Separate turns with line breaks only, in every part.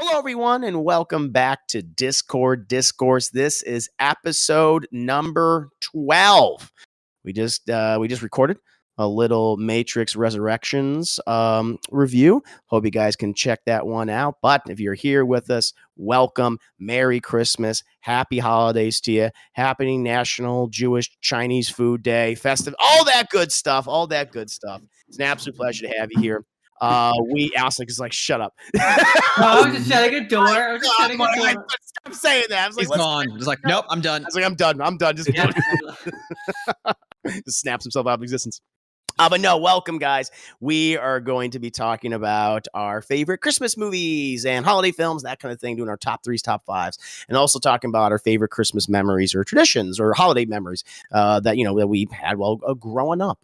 Hello, everyone, and welcome back to Discourse. This is episode number 12. We just recorded a little Matrix Resurrections review. Hope you guys can check that one out. But if you're here with us, welcome. Merry Christmas. Happy holidays to you. Happy National Jewish Chinese Food Day, festive, all that good stuff. It's an absolute pleasure to have you here. Alex is like, shut up.
No, I was just shutting a door.
Stop saying that. I was like,
he's gone. Just like, nope, I'm done.
I was like, I'm done. Just, just snaps himself out of existence. But no, welcome, guys. We are going to be talking about our favorite Christmas movies and holiday films, that kind of thing, doing our top threes, top fives, and also talking about our favorite Christmas memories or traditions or holiday memories that we had while growing up.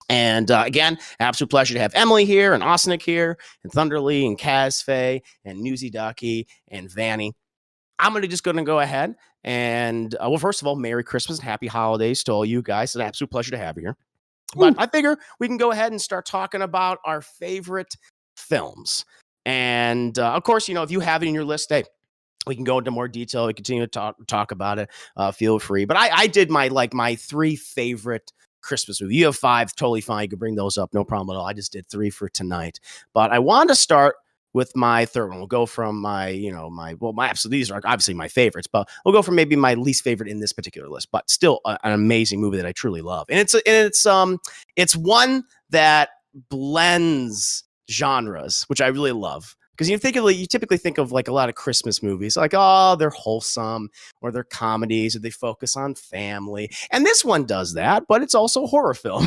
And again, absolute pleasure to have Emily here and Osnick here and Thunderly and Kaz Faye and Newsy Ducky and Vanny. I'm going to go ahead and, first of all, Merry Christmas and Happy Holidays to all you guys. It's an absolute pleasure to have you here. But I figure we can go ahead and start talking about our favorite films. And of course, if you have it in your list, hey, we can go into more detail. We continue to talk about it. Feel free. But I did my three favorite Christmas movie. You have five, totally fine. You can bring those up, no problem at all. I just did three for tonight. But I wanted to start with my third one. We'll go from these are obviously my favorites, but we'll go from maybe my least favorite in this particular list, but still an amazing movie that I truly love. And it's one that blends genres, which I really love. Because you typically think of like a lot of Christmas movies, like, oh, they're wholesome or they're comedies or they focus on family. And this one does that, but it's also a horror film.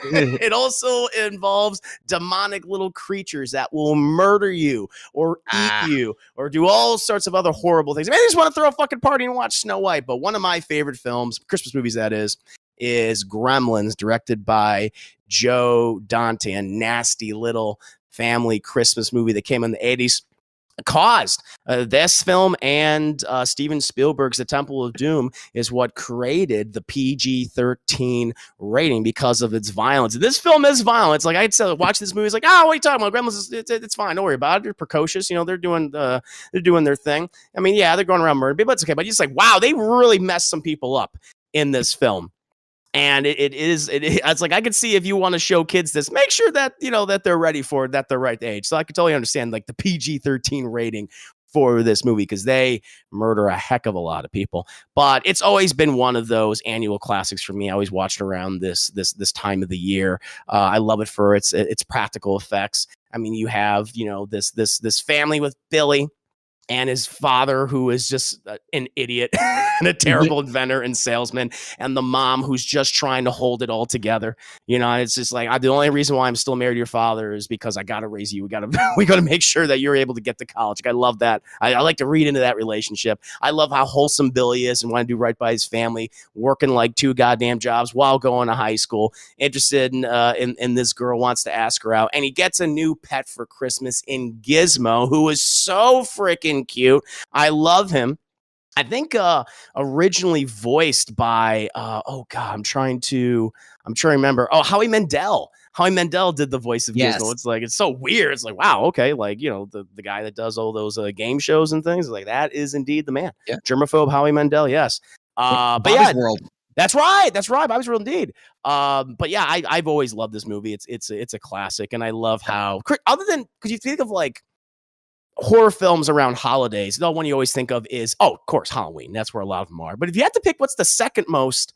It also involves demonic little creatures that will murder you or eat you or do all sorts of other horrible things. I mean, I just want to throw a fucking party and watch Snow White. But one of my favorite films, Christmas movies, that is Gremlins, directed by Joe Dante, a nasty little family Christmas movie that came in the 80s. Caused this film and Steven Spielberg's The Temple of Doom is what created the PG-13 rating because of its violence. This film is violent. Like, I'd say, watch this movie, it's like, what are you talking about? Gremlins, it's fine. Don't worry about it. They're precocious. They're doing their thing. I mean, yeah, they're going around murdering, but it's okay. But it's like, wow, they really messed some people up in this film. And it's like, I could see if you want to show kids this, make sure that, that they're ready for it, that they're right age. So I could totally understand like the PG-13 rating for this movie because they murder a heck of a lot of people. But it's always been one of those annual classics for me. I always watched around this time of the year. I love it for its practical effects. I mean, you have, this family with Billy and his father, who is just an idiot and a terrible inventor and salesman, and the mom who's just trying to hold it all together. It's just like, the only reason why I'm still married to your father is because I got to raise you. We got to make sure that you're able to get to college. Like, I love that. I like to read into that relationship. I love how wholesome Billy is and want to do right by his family, working like 2 goddamn jobs while going to high school, interested in this girl, wants to ask her out, and he gets a new pet for Christmas in Gizmo, who is so freaking cute. I love him. I think originally voiced by I'm trying to remember. Oh, Howie Mandel. Howie Mandel did the voice of Gizmo. It's like, it's so weird. It's like, wow, okay, like, the guy that does all those game shows and things, like, that is indeed the man. Yeah. Germaphobe Howie Mandel, yes. But yeah,
World.
That's right. Bobby's World, indeed. But yeah, I've always loved this movie. It's a classic, and I love how, other than, because you think of like horror films around holidays, the one you always think of is, of course, Halloween. That's where a lot of them are. But if you had to pick what's the second most,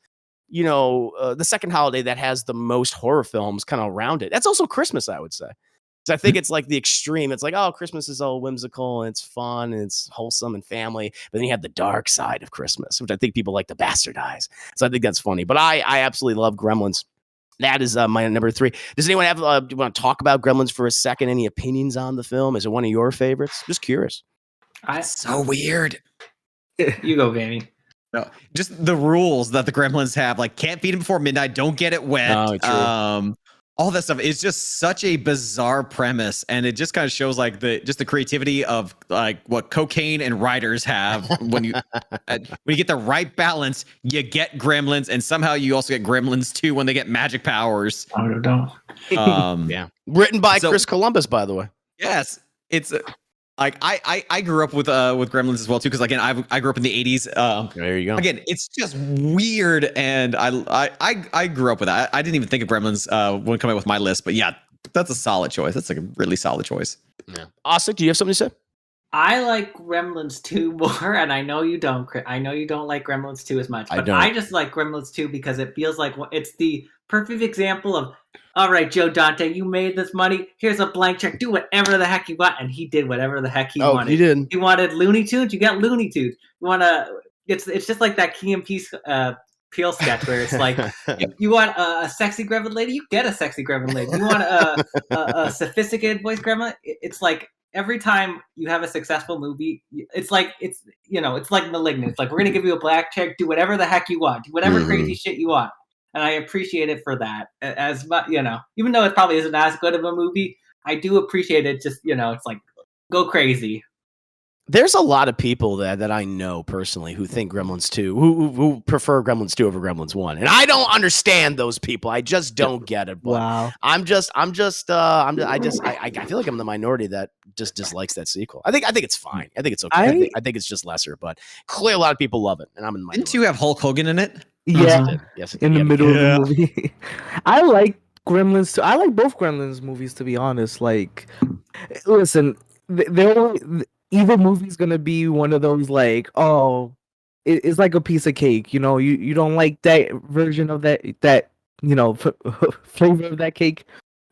the second holiday that has the most horror films kind of around it, that's also Christmas, I would say. So I think it's like the extreme. It's like, Christmas is all whimsical and it's fun and it's wholesome and family. But then you have the dark side of Christmas, which I think people like to bastardize. So I think that's funny. But I absolutely love Gremlins. That is my number 3. Does anyone have, do you want to talk about Gremlins for a second? Any opinions on the film? Is it one of your favorites? Just curious.
So weird.
You go, Vanny.
No, just the rules that the Gremlins have, like, can't feed them before midnight, don't get it wet.
Oh, true.
All that stuff is just such a bizarre premise, and it just kind of shows like the creativity of like what cocaine and writers have. When you get the right balance, you get Gremlins, and somehow you also get Gremlins too when they get magic powers.
I don't know.
Yeah, written by Chris Columbus, by the way.
Yes, it's Like I grew up with Gremlins as well too, because again I grew up in the 80s.
There you go.
Again, it's just weird, and I grew up with that. I didn't even think of Gremlins when coming up with my list, but yeah, that's a solid choice. That's like a really solid choice.
Yeah. Austin, do you have something to say?
I like Gremlins 2 more, and I know you don't. I know you don't like Gremlins 2 as much,
I
but
don't.
I just like Gremlins 2 because it feels like it's the perfect example of, all right, Joe Dante, you made this money. Here's a blank check. Do whatever the heck you want, and he did whatever the heck he wanted.
He did.
He wanted Looney Tunes. You got Looney Tunes. You want to? It's just like that Key and Peele sketch where it's like, you want a sexy gremlin lady, you get a sexy gremlin lady. You want a sophisticated voice gremlin. It's like every time you have a successful movie, it's like Malignant. It's like, we're gonna give you a black check, do whatever the heck you want, do whatever crazy shit you want, and I appreciate it for that. As much, even though it probably isn't as good of a movie, I do appreciate it. Just it's like, go crazy.
There's a lot of people that I know personally who think Gremlins 2, who prefer Gremlins 2 over Gremlins 1. And I don't understand those people. I just don't get it. But
Wow.
I feel like I'm the minority that just dislikes that sequel. I think it's fine. I think it's okay. I think it's just lesser, but clearly a lot of people love it. And I'm in the minority.
Didn't you have Hulk Hogan in it?
Yeah.
Yes, it
in
did.
the middle of the movie. I like Gremlins too. I like both Gremlins movies, to be honest. Like, listen, either movie's gonna be one of those like, oh, it's like a piece of cake. You don't like that version of that flavor of that cake.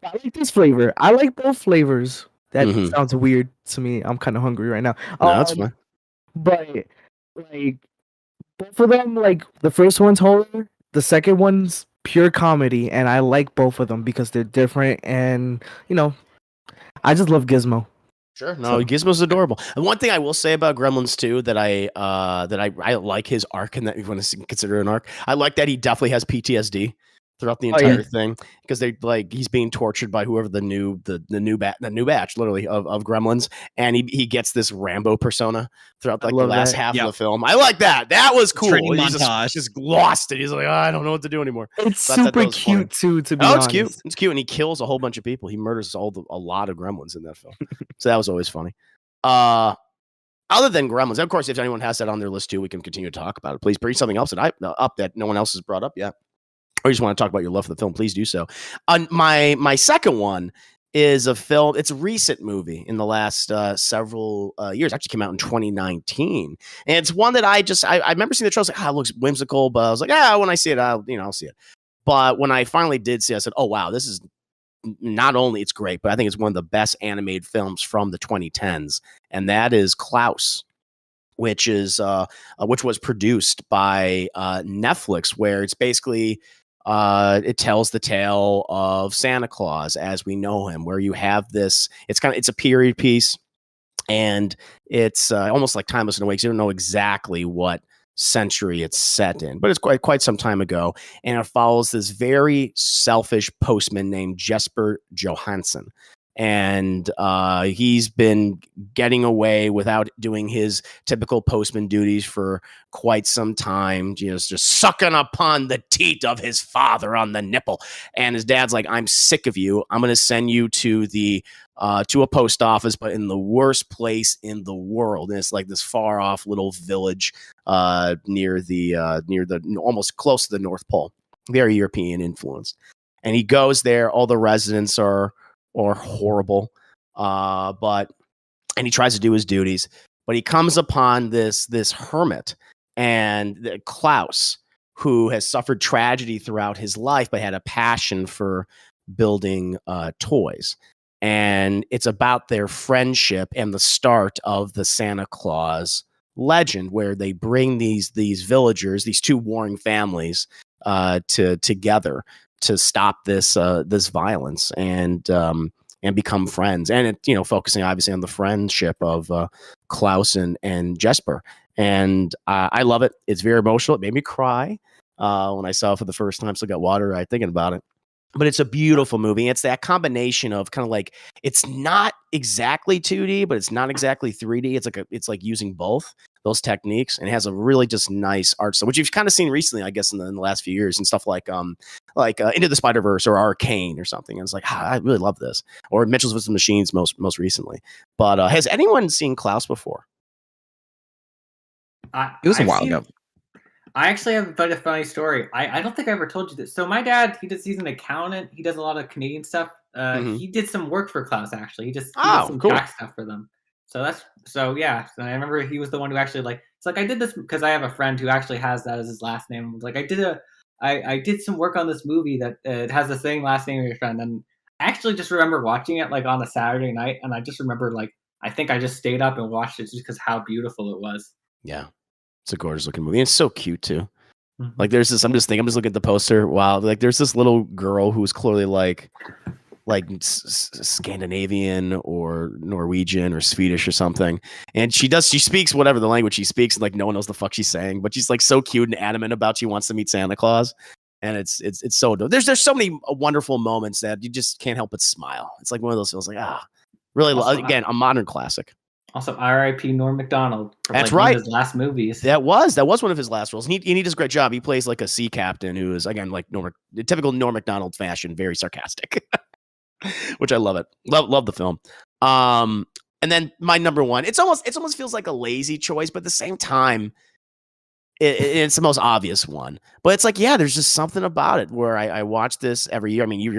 I like this flavor. I like both flavors. That sounds weird to me. I'm kind of hungry right now.
No, that's fine.
But like, both of them, like, the first one's horror, the second one's pure comedy, and I like both of them because they're different, and I just love Gizmo.
Sure. No, Gizmo's adorable. And one thing I will say about Gremlins 2 that I like his arc, and that you want to consider an arc. I like that he definitely has PTSD throughout the entire thing, because he's being tortured by whoever the new batch literally of Gremlins, and he gets this Rambo persona throughout the last half of the film. I like that. That was cool.
Training
He's
montage.
just lost it. He's like, I don't know what to do anymore.
It's super cute too, to be honest.
It's cute. It's cute, and he kills a whole bunch of people. He murders a lot of Gremlins in that film. So that was always funny. Other than Gremlins, of course, if anyone has that on their list too, we can continue to talk about it. Please bring something else that no one else has brought up yet, or you just want to talk about your love for the film, please do so. My second one is a film. It's a recent movie in the last several years. Actually came out in 2019. And it's one that I remember seeing the trailer. I was like, it looks whimsical, but I was like, when I see it, I'll see it. But when I finally did see it, I said, oh, wow, this is not only it's great, but I think it's one of the best animated films from the 2010s. And that is Klaus, which was produced by Netflix, where it's basically it tells the tale of Santa Claus as we know him, where you have this, it's a period piece, and it's almost like Timeless in a way, because you don't know exactly what century it's set in, but it's quite some time ago, and it follows this very selfish postman named Jesper Johansson. And he's been getting away without doing his typical postman duties for quite some time, just sucking upon the teat of his father on the nipple. And his dad's like, I'm sick of you. I'm going to send you to to a post office, but in the worst place in the world. And it's like this far off little village near the almost close to the North Pole, very European influenced. And he goes there. All the residents are horrible, and he tries to do his duties, but he comes upon this hermit, and Klaus, who has suffered tragedy throughout his life, but had a passion for building toys. And it's about their friendship and the start of the Santa Claus legend, where they bring these villagers, these two warring families, together to stop this violence and become friends. And it, focusing obviously on the friendship of Klaus and Jesper. And I love it. It's very emotional. It made me cry when I saw it for the first time. Still got water thinking about it. But it's a beautiful movie. It's that combination of kind of like, it's not exactly 2D, but it's not exactly 3D. It's like using both. those techniques, and it has a really just nice art style, which you've kind of seen recently, I guess, in the last few years, and stuff like Into the Spider-Verse or Arcane or something. And it's like, I really love this. Or Mitchell's vs. Machines most recently. But has anyone seen Klaus before?
It was a while ago.
I actually have a funny story. I don't think I ever told you this. So my dad, he's an accountant. He does a lot of Canadian stuff. He did some work for Klaus, actually. He did some
cool.
tax stuff for them. So yeah. So I remember he was the one who actually it's like I did this because I have a friend who actually has that as his last name. Like I did some work on this movie that it has the same last name as your friend, and I actually just remember watching it like on a Saturday night, and I just remember I think I just stayed up and watched it just because how beautiful it was.
Yeah. It's a gorgeous looking movie. It's so cute too.
Mm-hmm.
Like there's this, I'm just looking at the poster. Wow. Like there's this little girl who's clearly like Scandinavian or Norwegian or Swedish or something. And she speaks whatever the language she speaks. And like no one knows the fuck she's saying, but she's like so cute and adamant about she wants to meet Santa Claus. And it's so dope. There's so many wonderful moments that you just can't help but smile. It's like one of those feels like, really,
Also,
again, a modern classic.
Also, R.I.P. Norm Macdonald.
That's
one
right.
of his last movies.
That was one of his last roles. And he does a great job. He plays like a sea captain who is, again, like typical Norm Macdonald fashion, very sarcastic, which I love it. Love the film. And then my number one, it almost feels like a lazy choice, but at the same time, it's the most obvious one. But it's like, yeah, there's just something about it where I watch this every year. I mean,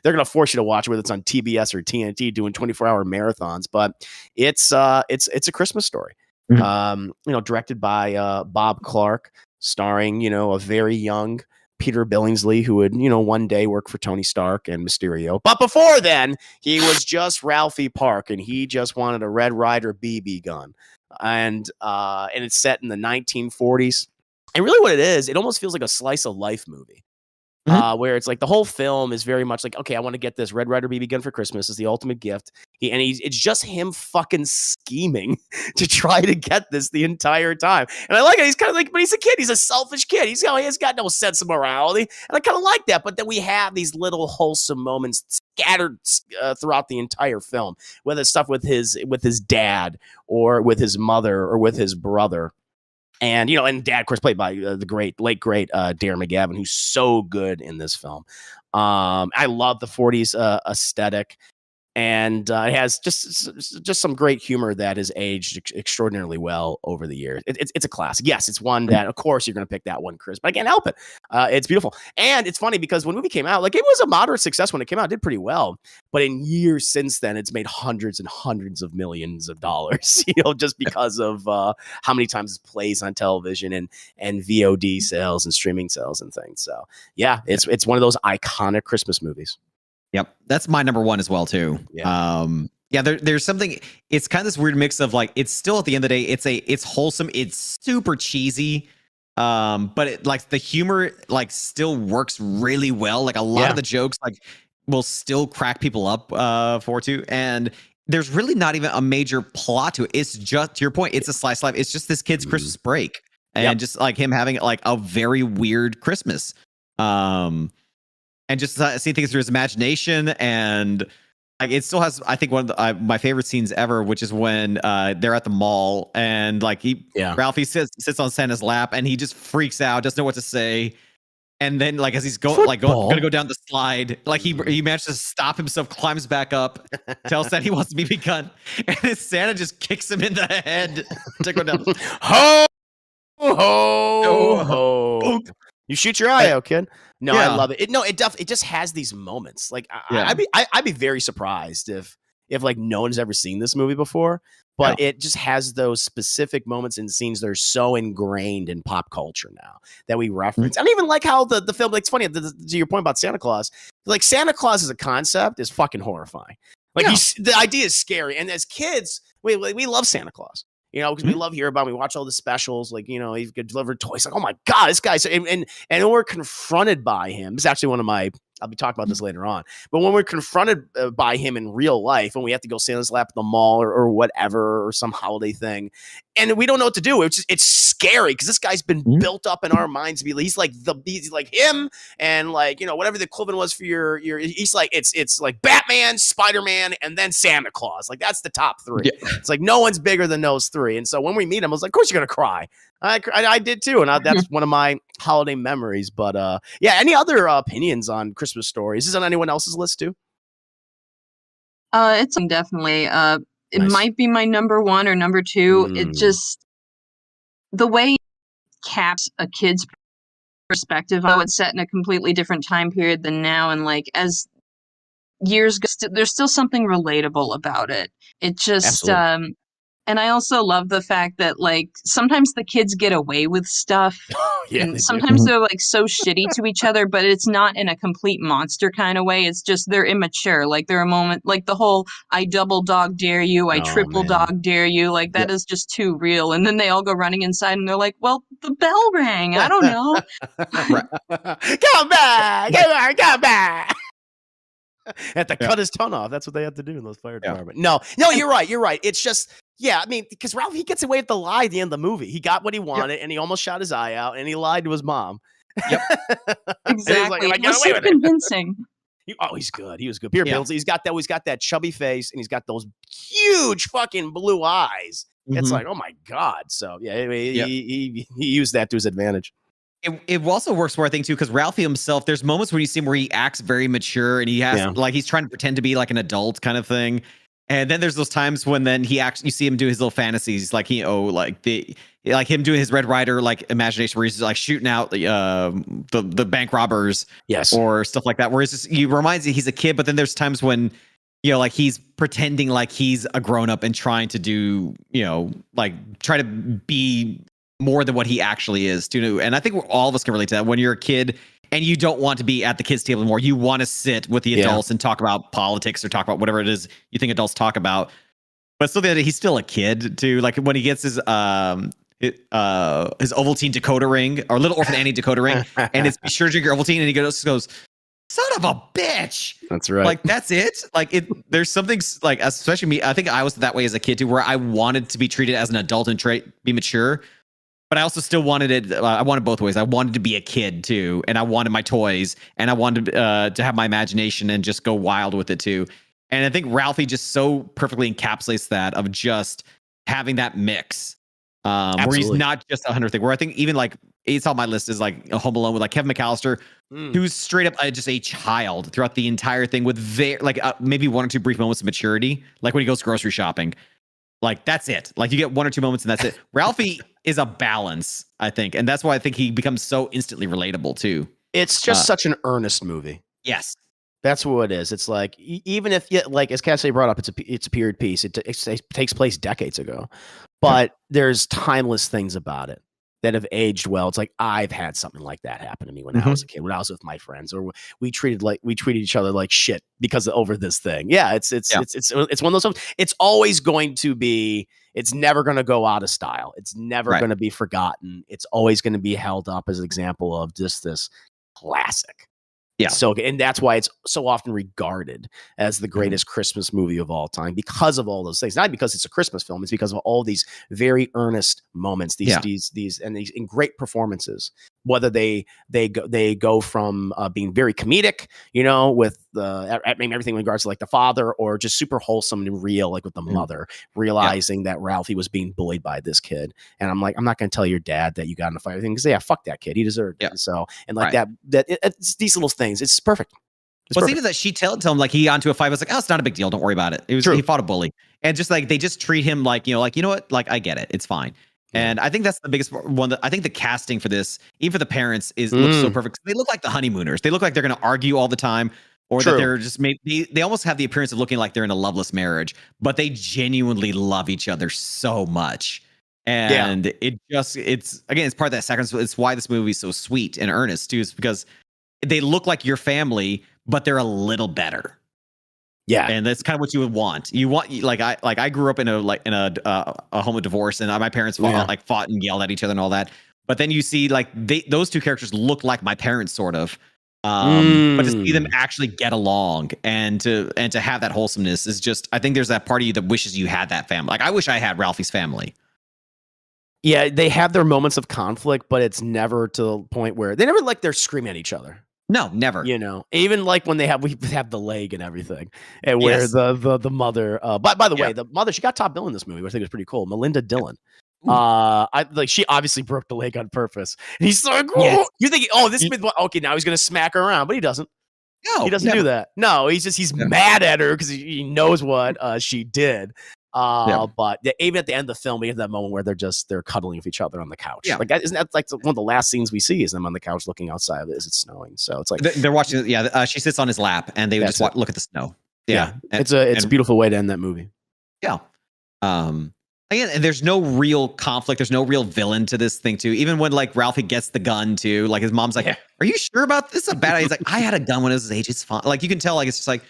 they're gonna force you to watch it, whether it's on TBS or TNT, doing 24-hour marathons. But it's a Christmas Story. Mm-hmm. Directed by Bob Clark, starring a very young Peter Billingsley, who would one day work for Tony Stark and Mysterio. But before then, he was just Ralphie Park, and he just wanted a Red Ryder BB gun. And it's set in the 1940s. And really what it is, it almost feels like a slice of life movie. Where it's like the whole film is very much like, okay, I want to get this Red Ryder BB gun for Christmas. It's the ultimate gift. It's just him fucking scheming to try to get this the entire time. And I like it. He's kind of like, but he's a kid. He's a selfish kid. He has got no sense of morality. And I kind of like that. But then we have these little wholesome moments scattered throughout the entire film, whether it's stuff with his dad or with his mother or with his brother. And, and Dad, of course, played by the late great Darren McGavin, who's so good in this film. I love the 40s aesthetic. And it has just some great humor that has aged extraordinarily well over the years. It's a classic. Yes, it's one that, of course, you're going to pick that one, Chris. But I can't help it. It's beautiful. And it's funny because when the movie came out, like it was a moderate success when it came out. It did pretty well. But in years since then, it's made hundreds and hundreds of millions of dollars, just because of how many times it plays on television and VOD sales and streaming sales and things. So, yeah, it's one of those iconic Christmas movies.
Yep, that's my number one as well too.
Yeah.
There's something. It's kind of this weird mix of like, it's still at the end of the day, it's wholesome, it's super cheesy, but it like the humor like still works really well. Like a lot of the jokes like will still crack people up for too, and there's really not even a major plot to it. It's just, to your point, it's a slice of life. It's just this kid's Christmas break, and just like him having like a very weird Christmas. And just see things through his imagination, and like it still has, I think, one of my favorite scenes ever, which is when they're at the mall and like Ralphie sits on Santa's lap and he just freaks out, doesn't know what to say, and then like as he's gonna go down the slide, like he manages to stop himself, climbs back up, tells Santa he wants a BB gun, and then Santa just kicks him in the head to go down.
Ho ho ho! You shoot your eye out, kid. No, I love it. It just has these moments. Like I'd be very surprised if like no one's ever seen this movie before, but it just has those specific moments and scenes that are so ingrained in pop culture now that we reference. I don't even like how the film, like, it's funny to your point about Santa Claus, like Santa Claus as a concept is fucking horrifying. Like the idea is scary. And as kids, we love Santa Claus. Because we love hearing about him. We watch all the specials, like, he's delivered toys. Like, oh my God, this guy's, and we're confronted by him. It's actually one of my I'll be talking about this later on. But when we're confronted by him in real life, when we have to go sit on his lap at the mall or whatever, or some holiday thing, and we don't know what to do, it's scary because this guy's been built up in our minds to be, he's like him, and like, you know, whatever the equivalent was for your he's like, it's like Batman, Spider-Man, and then Santa Claus. Like, that's the top three.
Yeah.
It's like no one's bigger than those three. And so when we meet him, I was like, of course you're gonna cry. I did too, and that's one of my holiday memories. But yeah, any other opinions on Christmas Story? Is this on anyone else's list too?
It's definitely. It
Nice.
might be my number one or number two. It just, the way it caps a kid's perspective, how it's set in a completely different time period than now, and like as years go, there's still something relatable about it. It just
Absolutely.
and I also love the fact that like sometimes the kids get away with stuff.
Yeah,
And
they do.
sometimes they're like so shitty to each other, but it's not in a complete monster kind of way. It's just they're immature. Like they're a moment, like the whole "I double dog dare you, I
Oh,
triple
man.
dog dare you." Like that is just too real. And then they all go running inside, and they're like, "Well, the bell rang. I don't know."
Come back, come back. Had to cut his tongue off. That's what they had to do in those fire department. No, you're right. It's just, yeah, I mean, because Ralph, he gets away with the lie at the end of the movie. He got what he wanted, and he almost shot his eye out, and he lied to his mom.
Yep.
Exactly.
Like,
It was so convincing.
He's good. He was good. Peter
Yeah.
Billingsley, he's got that chubby face, and he's got those huge fucking blue eyes. It's like, oh my God. So yeah, he used that to his advantage.
It also works for, I think, too, because Ralphie himself, there's moments where you see him where he acts very mature and he has like he's trying to pretend to be like an adult kind of thing. And then there's those times when then he acts, you see him do his little fantasies, like like him doing his Red Rider like imagination where he's like shooting out the bank robbers, or stuff like that. Where it's just, he reminds you he's a kid, but then there's times when, you know, like he's pretending like he's a grown up and trying to do, you know, like try to be more than what he actually is too. And I think all of us can relate to that. When you're a kid and you don't want to be at the kids' table anymore, you want to sit with the adults and talk about politics or talk about whatever it is you think adults talk about. But still, he's still a kid too. Like when he gets his Ovaltine decoder ring, or Little Orphan Annie decoder ring, and it's "Be sure to drink your Ovaltine," and he goes, "Son of a bitch!"
That's right.
Like that's it. Like there's something like, especially me. I think I was that way as a kid too, where I wanted to be treated as an adult and be mature. But I also still wanted it. I wanted both ways. I wanted to be a kid too, and I wanted my toys, and I wanted to have my imagination and just go wild with it too. And I think Ralphie just so perfectly encapsulates that, of just having that mix, where he's not just a hunter thing. Where I think even like it's on my list is like a Home Alone with like Kevin McAllister, who's straight up just a child throughout the entire thing, with maybe one or two brief moments of maturity, like when he goes grocery shopping. Like that's it. Like you get one or two moments and that's it. Ralphie is a balance, I think, and that's why I think he becomes so instantly relatable too.
It's just such an earnest movie.
Yes,
that's what it is. It's like, even if, like as Cassie brought up, it's a period piece. It takes place decades ago, but there's timeless things about it that have aged well. It's like, I've had something like that happen to me when I was a kid, when I was with my friends, or we treated each other like shit because over this thing. Yeah, it's one of those. It's always going to be. It's never going to go out of style. It's never going to be forgotten. It's always going to be held up as an example of just this classic. Yeah. So, and that's why it's so often regarded as the greatest Christmas movie of all time, because of all those things. Not because it's a Christmas film, it's because of all these very earnest moments, these great performances. Whether they go from being very comedic, you know, with everything in regards to like the father, or just super wholesome and real, like with the mother realizing that Ralphie was being bullied by this kid, and I'm like, I'm not going to tell your dad that you got in a fight, because fuck that kid, he deserved it. So, and like it's these little things. It's perfect.
Well, it's even that she told him like he got into a fight. I was like, oh, it's not a big deal. Don't worry about it. He fought a bully, and just like they just treat him like, you know what, like I get it. It's fine. And I think that's the biggest one. I think the casting for this, even for the parents, looks so perfect. They look like the honeymooners. They look like they're going to argue all the time, or that they're just they almost have the appearance of looking like they're in a loveless marriage, but they genuinely love each other so much. And it's part of that sacrifice. It's why this movie is so sweet and earnest too, is because they look like your family, but they're a little better. Yeah, and that's kind of what you would want. You want, I grew up in a home of divorce, and my parents fought and yelled at each other and all that. But then you see those two characters look like my parents, sort of. But to see them
Mm.
actually get along and to have that wholesomeness is just, I think there's that part of you that wishes you had that family. Like I wish I had Ralphie's family.
Yeah, they have their moments of conflict, but it's never to the point where they never like they're screaming at each other.
No, never.
You know, even like when we have the leg and everything, and where
Yes.
the mother. By the
Yeah.
way, the mother, she got top bill in this movie, which I think is pretty cool. Melinda Dillon.
Ooh.
I like she obviously broke the leg on purpose. And he's like,
Yes.
you think, this okay, now he's gonna smack her around, but he doesn't.
No,
He doesn't
never.
do that. No, he's
Never.
mad at her because he knows what she did.
Yeah.
But even at the end of the film, we have that moment where they're cuddling with each other on the couch.
Yeah.
Like isn't that like one of the last scenes we see is them on the couch looking outside as it's snowing. So it's like
They're watching. Yeah, she sits on his lap, and they would
That's
just look at the snow. Yeah,
it's a beautiful way to end that movie.
Yeah. Again, there's no real conflict. There's no real villain to this thing, too. Even when like Ralphie gets the gun, too, like his mom's like, "Are you sure about this? Is a bad idea?" He's like, "I had a gun when I was his age. It's fine." Like you can tell, like it's just like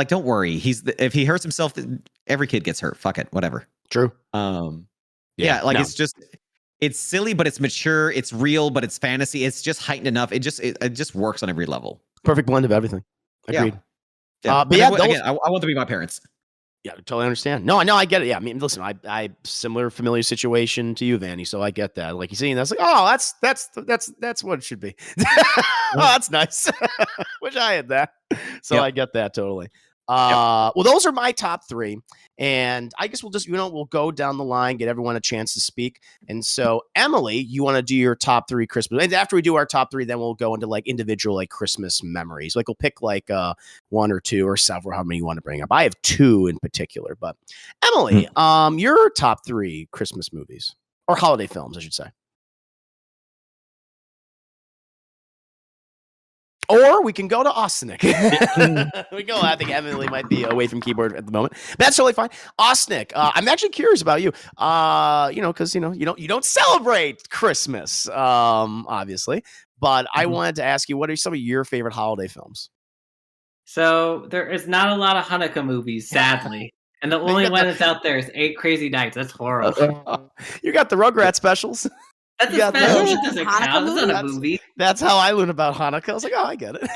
don't worry. If he hurts himself, every kid gets hurt. Fuck it, whatever.
True.
It's silly, but it's mature. It's real, but it's fantasy. It's just heightened enough. It just works on every level.
Perfect blend of everything. Agreed.
Yeah.
But yeah,
again, I want to be my parents.
Yeah, totally understand. No, I get it. Yeah, I mean, listen, I similar familiar situation to you, Vanny. So I get that. Like you see, that's like, oh, that's what it should be. Oh, that's nice. Wish I had that. So I get that totally. Well, those are my top three, and I guess we'll just we'll go down the line, get everyone a chance to speak. And so, Emily, you want to do your top three Christmas, and after we do our top three, then we'll go into like individual like Christmas memories. Like we'll pick like one or two or several, how many you want to bring up. I have two in particular, but Emily, your top three Christmas movies or holiday films, I should say. Or we can go to Austinic. We go. I think Emily might be away from keyboard at the moment. But that's totally fine. Austinic. I'm actually curious about you. Because you don't celebrate Christmas, obviously. But I wanted to ask you, what are some of your favorite holiday films?
So there is not a lot of Hanukkah movies, sadly. And the only one that's out there is 8 Crazy Nights. That's horrible.
You got the Rugrats specials.
That's a
Yeah,
special.
those-
That doesn't
Hanukkah
count. That's not a
movie?
movie.
That's how I learned about Hanukkah. I was like, oh, I get it.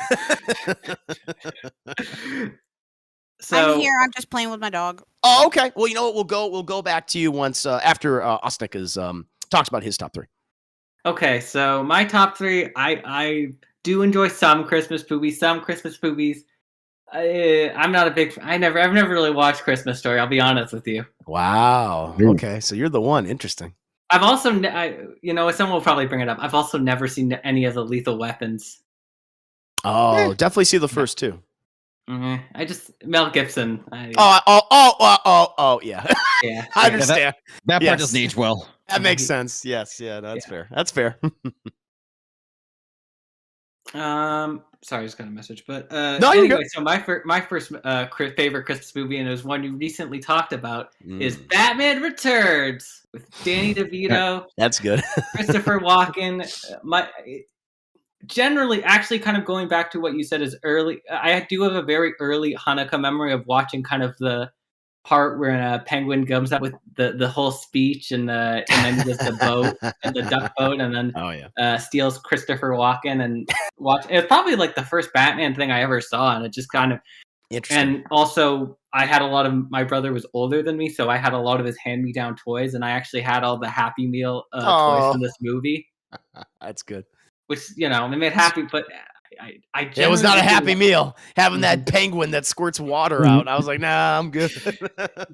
So
I'm here. I'm just playing with my dog.
Oh, okay. Well, you know what? We'll go back to you once after Austinic is talks about his top three.
okay, so my top three, I do enjoy some Christmas movies. Some Christmas movies, I'm not a big. I've never really watched Christmas Story. I'll be honest with you.
Wow. Okay, so you're the one. Interesting.
I've also, someone will probably bring it up. I've also never seen any of the Lethal Weapons.
Oh, definitely see the first two.
I just Mel Gibson.
Yeah.
Yeah,
I understand.
That part
Yes.
doesn't age well.
That makes sense. Yes. Yeah. That's fair. That's fair.
Sorry, I just got a message, but
No, you're
anyway,
good.
so my first favorite Christmas movie, and it was one you recently talked about, is Batman Returns with Danny DeVito,
That's good.
Christopher Walken. Generally, actually, kind of going back to what you said is early. I do have a very early Hanukkah memory of watching kind of the part where Penguin comes up with the whole speech and then he does the boat and the duck boat and then steals Christopher Walken and watch. It's probably like the first Batman thing I ever saw, and it just kind of
Interesting.
And also, I had a lot of my brother was older than me, so I had a lot of his hand-me-down toys, and I actually had all the Happy Meal toys from this movie.
That's good.
Which they made happy, but I
It was not a Happy Meal having that penguin that squirts water out. I was like, nah, I'm good.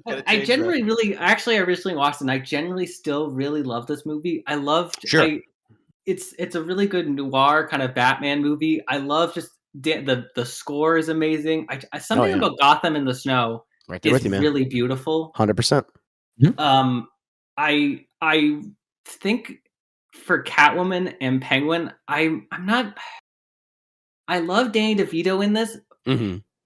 I originally watched it, and I generally still really love this movie. I loved.
Sure.
It's a really good noir kind of Batman movie. I love just the score is amazing. Something about Gotham in the Snow
right there
is
with you, man.
really beautiful.
100%.
I think for Catwoman and Penguin, I'm not. I love Danny DeVito in this,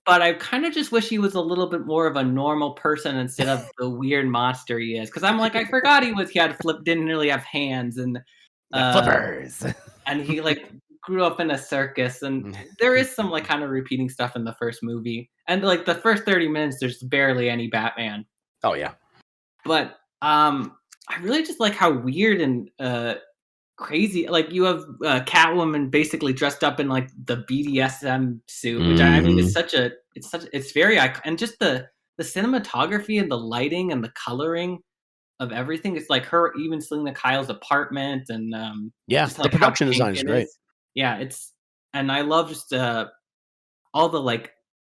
but I kind of just wish he was a little bit more of a normal person instead of the weird monster he is. Because I'm like, I forgot he didn't really have hands and
flippers,
and he like grew up in a circus, and there is some like kind of repeating stuff in the first movie, and like the first 30 minutes, there's barely any Batman.
Oh yeah,
but I really just like how weird and crazy. Like you have Catwoman basically dressed up in like the BDSM suit, which I mean, it's very iconic, and just the cinematography and the lighting and the coloring of everything. It's like her even stealing the Kyle's apartment, and just
the
like
production
how
design
pink
is
it
great.
Yeah, and I love just all the like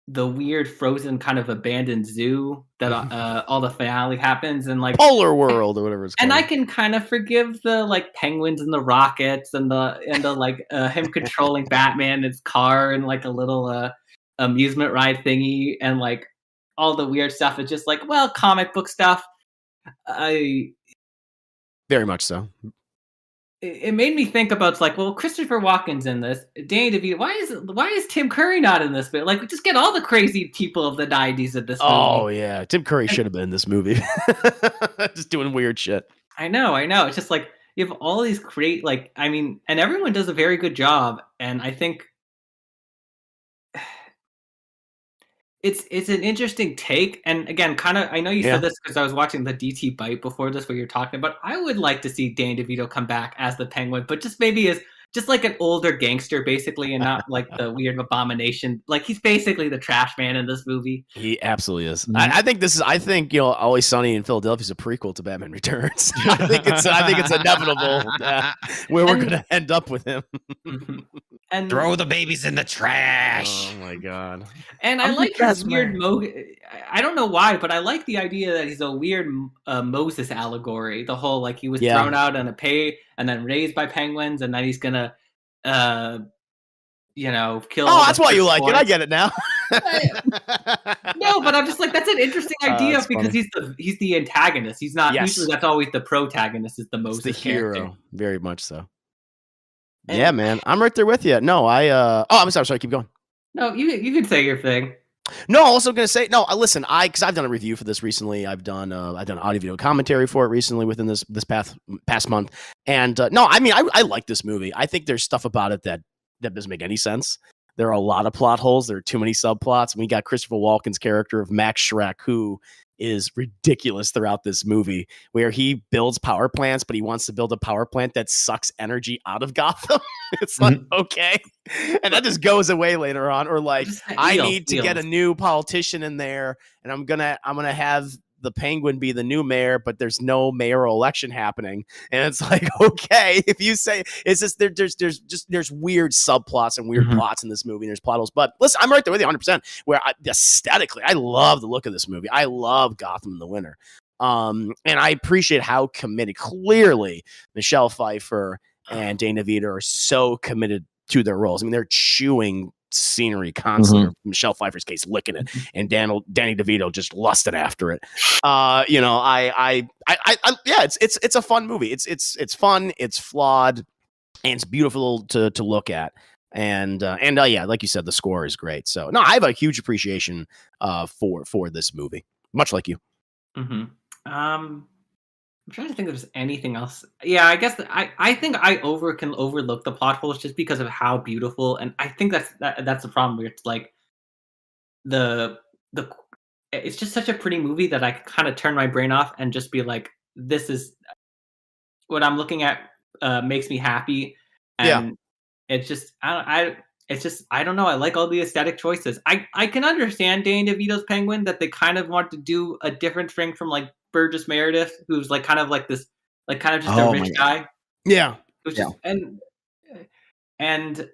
the weird frozen kind of abandoned zoo that all the finale happens, and like
Polar World or whatever it's called.
and I can kind of forgive the like penguins and the rockets and the like him controlling Batman in his car and like a little amusement ride thingy and like all the weird stuff. It's just like, well, comic book stuff. Very
much so.
It made me think about, it's like, well, Christopher Walken's in this. Danny DeVito. Why is Tim Curry not in this bit? Like, just get all the crazy people of the '90s in this movie.
Oh yeah, Tim Curry should have been in this movie, just doing weird shit.
I know. It's just like you have all these and everyone does a very good job, and I think it's an interesting take. And again, kind of, I know you said this because I was watching the DT Bite before this, where you're talking about. I would like to see Danny DeVito come back as the Penguin, but just maybe as just like an older gangster, basically, and not like the weird abomination. Like he's basically the trash man in this movie.
He absolutely is. I think Always Sunny in Philadelphia is a prequel to Batman Returns. I think it's inevitable where we're gonna end up with him.
And
throw the babies in the trash.
Oh my god!
And I like his weird I don't know why, but I like the idea that he's a weird Moses allegory. The whole like he was thrown out in a pay and then raised by penguins, and then he's gonna, kill.
Oh, that's why you like it. I get it now.
No, but I'm just like, that's an interesting idea because
funny.
he's the antagonist. He's not usually. That's always the protagonist. Is the Moses
the hero,
character.
Very much so. And yeah, man, I'm right there with you. No, I'm sorry. Keep going.
No, you can say your thing.
No, also gonna say no. Listen, because I've done a review for this recently. I've done audio video commentary for it recently within this past month. And no, I mean, I like this movie. I think there's stuff about it that doesn't make any sense. There are a lot of plot holes. There are too many subplots. And we got Christopher Walken's character of Max Schreck, who is ridiculous throughout this movie, where he builds power plants, but he wants to build a power plant that sucks energy out of Gotham. It's like, okay. And that just goes away later on. Or like, I need to get a new politician in there, and I'm gonna have the Penguin be the new mayor, but there's no mayoral election happening. And it's like, okay, if you say it's just there's weird subplots and weird plots in this movie, and there's plot holes. But listen, I'm right there with you 100%. Where aesthetically, I love the look of this movie. I love Gotham in the winter. And I appreciate how committed. Clearly, Michelle Pfeiffer and Danny DeVito are so committed to their roles. I mean, they're chewing scenery constantly. Michelle Pfeiffer's case, licking it, and Danny DeVito just lusted after it. It's a fun movie. It's fun. It's flawed, and it's beautiful to look at. And like you said, the score is great. So no, I have a huge appreciation for this movie, much like you.
I'm trying to think if there's anything else. Yeah, I guess I think I can overlook the plot holes just because of how beautiful, and I think that's the problem. Where it's like it's just such a pretty movie that I kind of turn my brain off and just be like, this is what I'm looking at. Makes me happy, and it's just I don't know. I like all the aesthetic choices. I can understand Danny DeVito's Penguin, that they kind of want to do a different thing from like Burgess Meredith, who's like kind of like this, like kind of just a rich guy.
Yeah.
And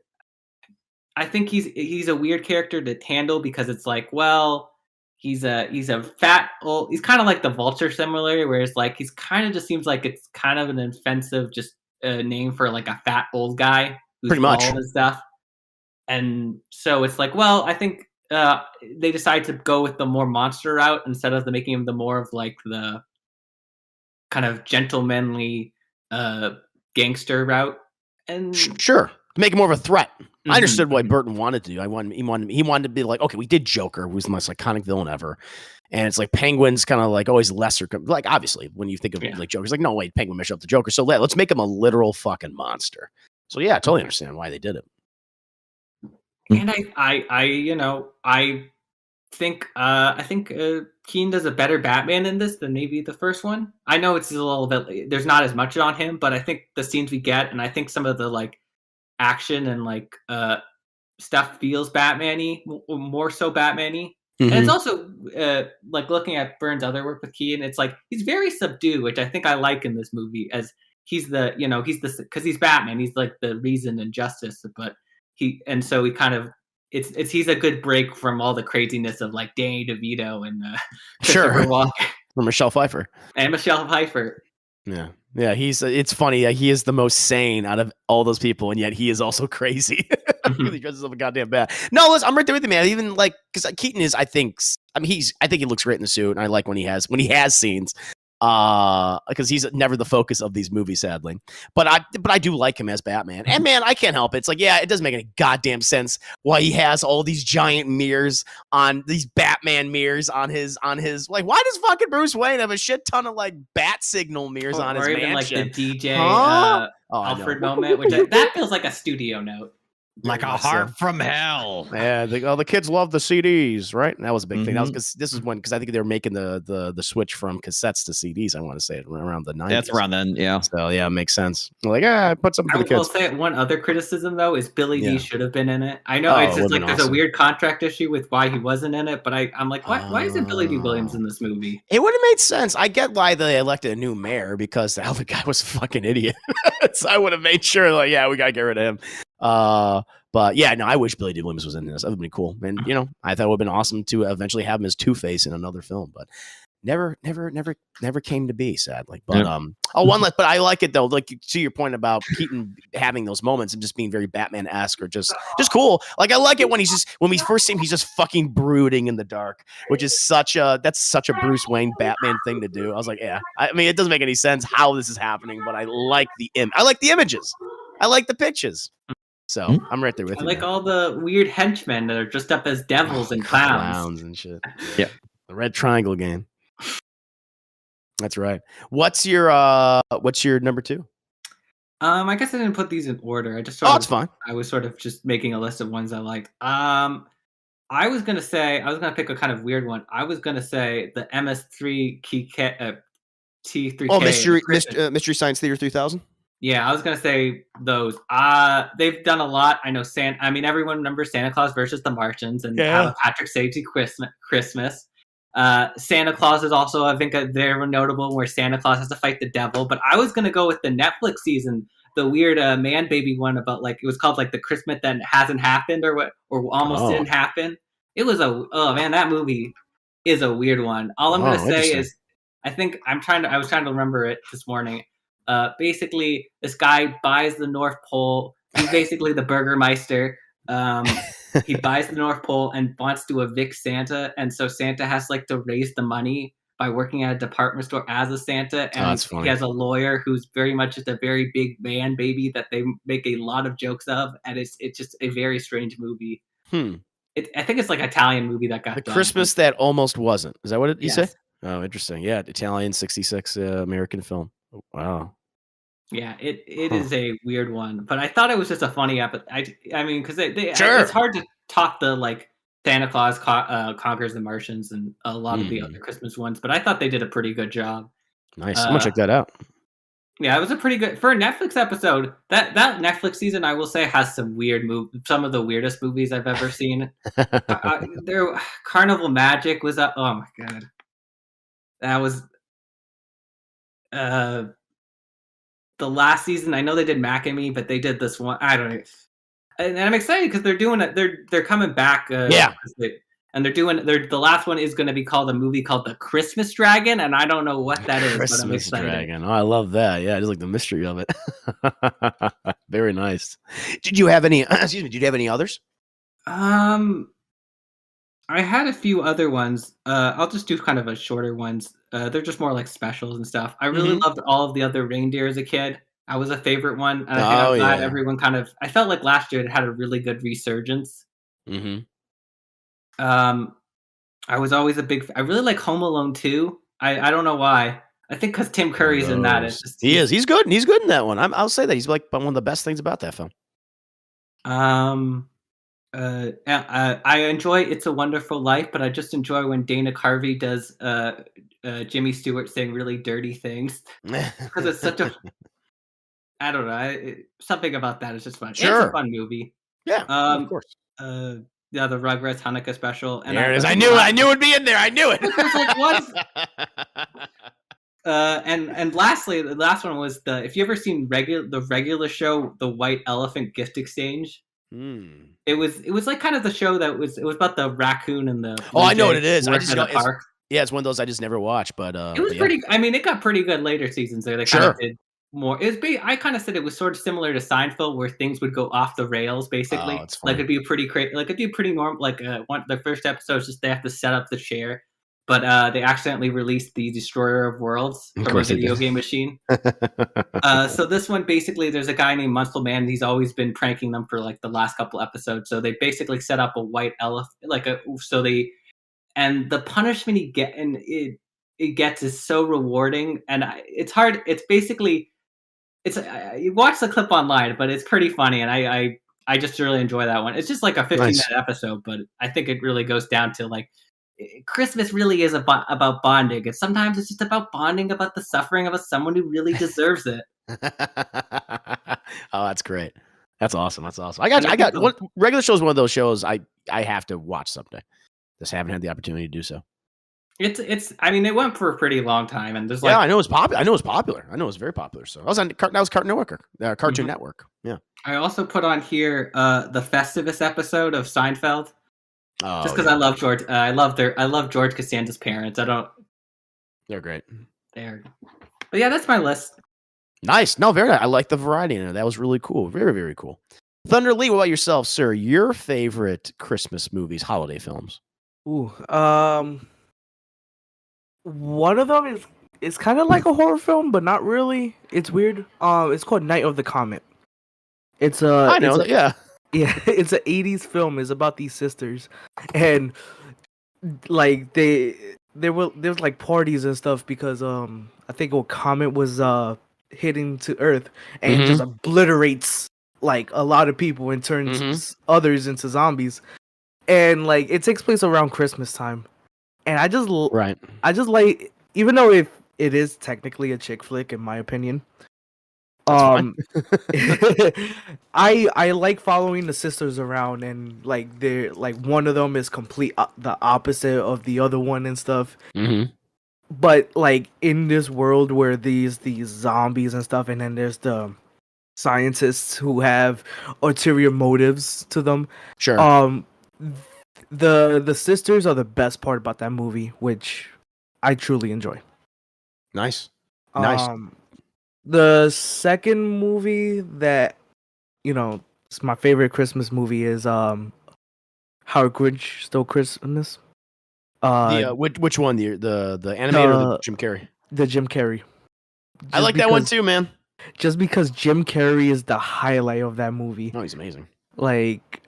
I think he's a weird character to handle because it's like, well, he's a fat old, he's kind of like the Vulture similar, whereas like he's kind of just seems like it's kind of an offensive just name for like a fat old guy who's
pretty much
bald and stuff. And so it's like, well, I think they decide to go with the more monster route instead of making him the more of like the kind of gentlemanly gangster route. And
sure, make him more of a threat. I understood what Burton wanted to do. He wanted to be like, okay, we did Joker, who's the most iconic villain ever, and it's like Penguin's kind of like always lesser. Like obviously, when you think of like Joker, it's like, no wait, Penguin meshed up the Joker, so let's make him a literal fucking monster. So yeah, I totally understand why they did it.
And I think Keane does a better Batman in this than maybe the first one. I know it's a little bit, there's not as much on him, but I think the scenes we get, and I think some of the like action and like stuff feels Batman-y, more so Batman-y. And it's also like looking at Byrne's other work with Keane, it's like he's very subdued, which I think I like in this movie, as he's the, you know, he's the, because he's Batman, he's like the reason and justice, but he kind of, he's a good break from all the craziness of like Danny DeVito and Christopher Walken
or Michelle Pfeiffer
and Michelle Pfeiffer.
Yeah. It's funny. He is the most sane out of all those people, and yet he is also crazy. He dresses himself a goddamn bad. No, listen, I'm right there with you, man. Even like, because Keaton is, I think he looks great in the suit, and I like when he has scenes. Because he's never the focus of these movies, sadly. But I do like him as Batman. And man, I can't help it. It's like, yeah, it doesn't make any goddamn sense why he has all these giant mirrors on these Batman mirrors on his like, why does fucking Bruce Wayne have a shit ton of like bat signal mirrors on his mansion?
Like the DJ Alfred moment, which that feels like a studio note.
Like a heart from hell.
Yeah, the kids love the CDs, right? And that was a big thing. That was because I think they were making the switch from cassettes to CDs. I want to say it around the 90s.
That's around then, yeah.
So yeah, it makes sense. Like, I put something for the kids.
I'll say one other criticism though is Billy D should have been in it. I know it's just like there's a weird contract issue with why he wasn't in it, but I'm like, why isn't Billy D. Williams in this movie?
It would have made sense. I get why they elected a new mayor, because the other guy was a fucking idiot. So I would have made sure, like, yeah, we gotta get rid of him. But yeah, no, I wish Billy D. Williams was in this. That would have been cool. And, you know, I thought it would have been awesome to eventually have him as Two-Face in another film, but never came to be, sadly. But, one less, but I like it though. Like, to your point about Keaton having those moments and just being very Batman-esque or just cool. Like, I like it when we first see him, he's just fucking brooding in the dark, which is such a Bruce Wayne Batman thing to do. I was like, yeah, I mean, it doesn't make any sense how this is happening, but I like the images. I like the pictures. So I'm right there with you.
I like all the weird henchmen that are dressed up as devils and clowns
and shit.
Yeah,
the Red Triangle game. That's right. What's your number 2?
I guess I didn't put these in order. I just
it's fine.
I was sort of just making a list of ones I liked. I was gonna pick a kind of weird one. I was gonna say the MS3 T3K.
Oh, Mystery Science Theater 3000.
Yeah, I was gonna say those. They've done a lot. I know everyone remembers Santa Claus versus the Martians and Have a Patrick Swayze Christmas. Santa Claus is also, I think, they're notable where Santa Claus has to fight the devil. But I was gonna go with the Netflix season, the weird man baby one about like it was called like the Christmas that hasn't happened or almost didn't happen. It was that movie is a weird one. All I'm gonna say is I was trying to remember it this morning. Basically, this guy buys the North Pole. He's basically the Burgermeister. He buys the North Pole and wants to evict Santa, and so Santa has like to raise the money by working at a department store as a Santa. And he has a lawyer who's very much just a very big man baby that they make a lot of jokes of, and it's just a very strange movie. I think it's like an Italian movie that got
the done. Christmas that almost wasn't. Is that what you say? Oh, interesting. Yeah, Italian 66 American film. Wow.
Yeah, it is a weird one, but I thought it was just a funny episode. I mean, because it's hard to top the like Santa Claus conquers the Martians and a lot of the other Christmas ones, but I thought they did a pretty good job.
Nice. I'm gonna check that out.
Yeah, it was a pretty good for a Netflix episode. That Netflix season, I will say, has some some of the weirdest movies I've ever seen. Carnival Magic was up. Oh my god, that was the last season. I know they did Mac and Me, but they did this one. I don't know, and I'm excited because they're doing it. They're coming back. And they're doing. The last one is going to be called a movie called The Christmas Dragon, and I don't know what that is.
Christmas
but I'm excited.
Dragon. Oh, I love that. Yeah, I just like the mystery of it. Very nice. Did you have any? Excuse me. Did you have any others?
I had a few other ones. I'll just do kind of a shorter ones. They're just more like specials and stuff. I really loved all of the other reindeer as a kid. I was a favorite one, and I think I'm glad everyone I felt like last year it had a really good resurgence. I was always I really like Home Alone 2. I don't know why. I think because Tim Curry's in that.
He is. He's good. He's good in that one. I'll say that he's like one of the best things about that film.
I enjoy It's a Wonderful Life, but I just enjoy when Dana Carvey does Jimmy Stewart saying really dirty things because it's such a I don't know something about that is just fun. It's a fun movie.
Yeah, of course.
Yeah, the Rugrats Hanukkah special. And
there it is. I knew it'd be in there. I knew it.
There's like one. And lastly, the last one was if you ever seen the regular show, The White Elephant Gift Exchange. It was like kind of the show it was about the raccoon and the
I know what it is.
I just know
it's one of those I just never watched, but
it was pretty. I mean, it got pretty good later seasons there. They kind of did more. I kind of said it was sort of similar to Seinfeld, where things would go off the rails, basically. Like it'd be pretty crazy. Like it'd be pretty normal. Like the first episode is just they have to set up the chair, but they accidentally released the Destroyer of Worlds from a video game machine. So this one, basically, there's a guy named Muscle Man. He's always been pranking them for like the last couple episodes. So they basically set up a white elephant, and the punishment it gets is so rewarding, and it's hard. It's basically, you watch the clip online, but it's pretty funny, and I just really enjoy that one. It's just like a 15-minute episode, but I think it really goes down to like Christmas really is about bonding, and sometimes it's just about bonding about the suffering of someone who really deserves it.
Oh, that's great. That's awesome. I got regular shows. One of those shows I have to watch someday. Just haven't had the opportunity to do so.
I mean, it went for a pretty long time, and there's
I know it's popular. I know it was very popular. So that was Cartoon Network. Yeah.
I also put on here the Festivus episode of Seinfeld. Just because I love George. I love George Costanza's parents.
They're great.
But yeah, that's my list.
Nice. No, very nice. I like the variety in it. That was really cool. Very, very cool. Thunder Lee, what about yourself, sir? Your favorite Christmas movies, holiday films?
Ooh, one of them is kind of like a horror film, but not really. It's weird. It's called Night of the Comet. It's
I know that. Yeah.
Yeah, it's an 80s film. It's about these sisters, and like there's like parties and stuff because I think a comet was hitting to Earth and it just obliterates like a lot of people and turns others into zombies, and like it takes place around Christmas time, and I just like, even though it is technically a chick flick in my opinion. I like following the sisters around, and like they're like one of them is complete the opposite of the other one and stuff. But like in this world where these zombies and stuff, and then there's the scientists who have ulterior motives to them.
Sure.
The sisters are the best part about that movie, which I truly enjoy.
Nice.
The second movie that, it's my favorite Christmas movie is How Grinch Stole Christmas.
Which one? The animated or the Jim Carrey?
The Jim Carrey.
I like that one too, man.
Just because Jim Carrey is the highlight of that movie.
Oh, he's amazing.
Like,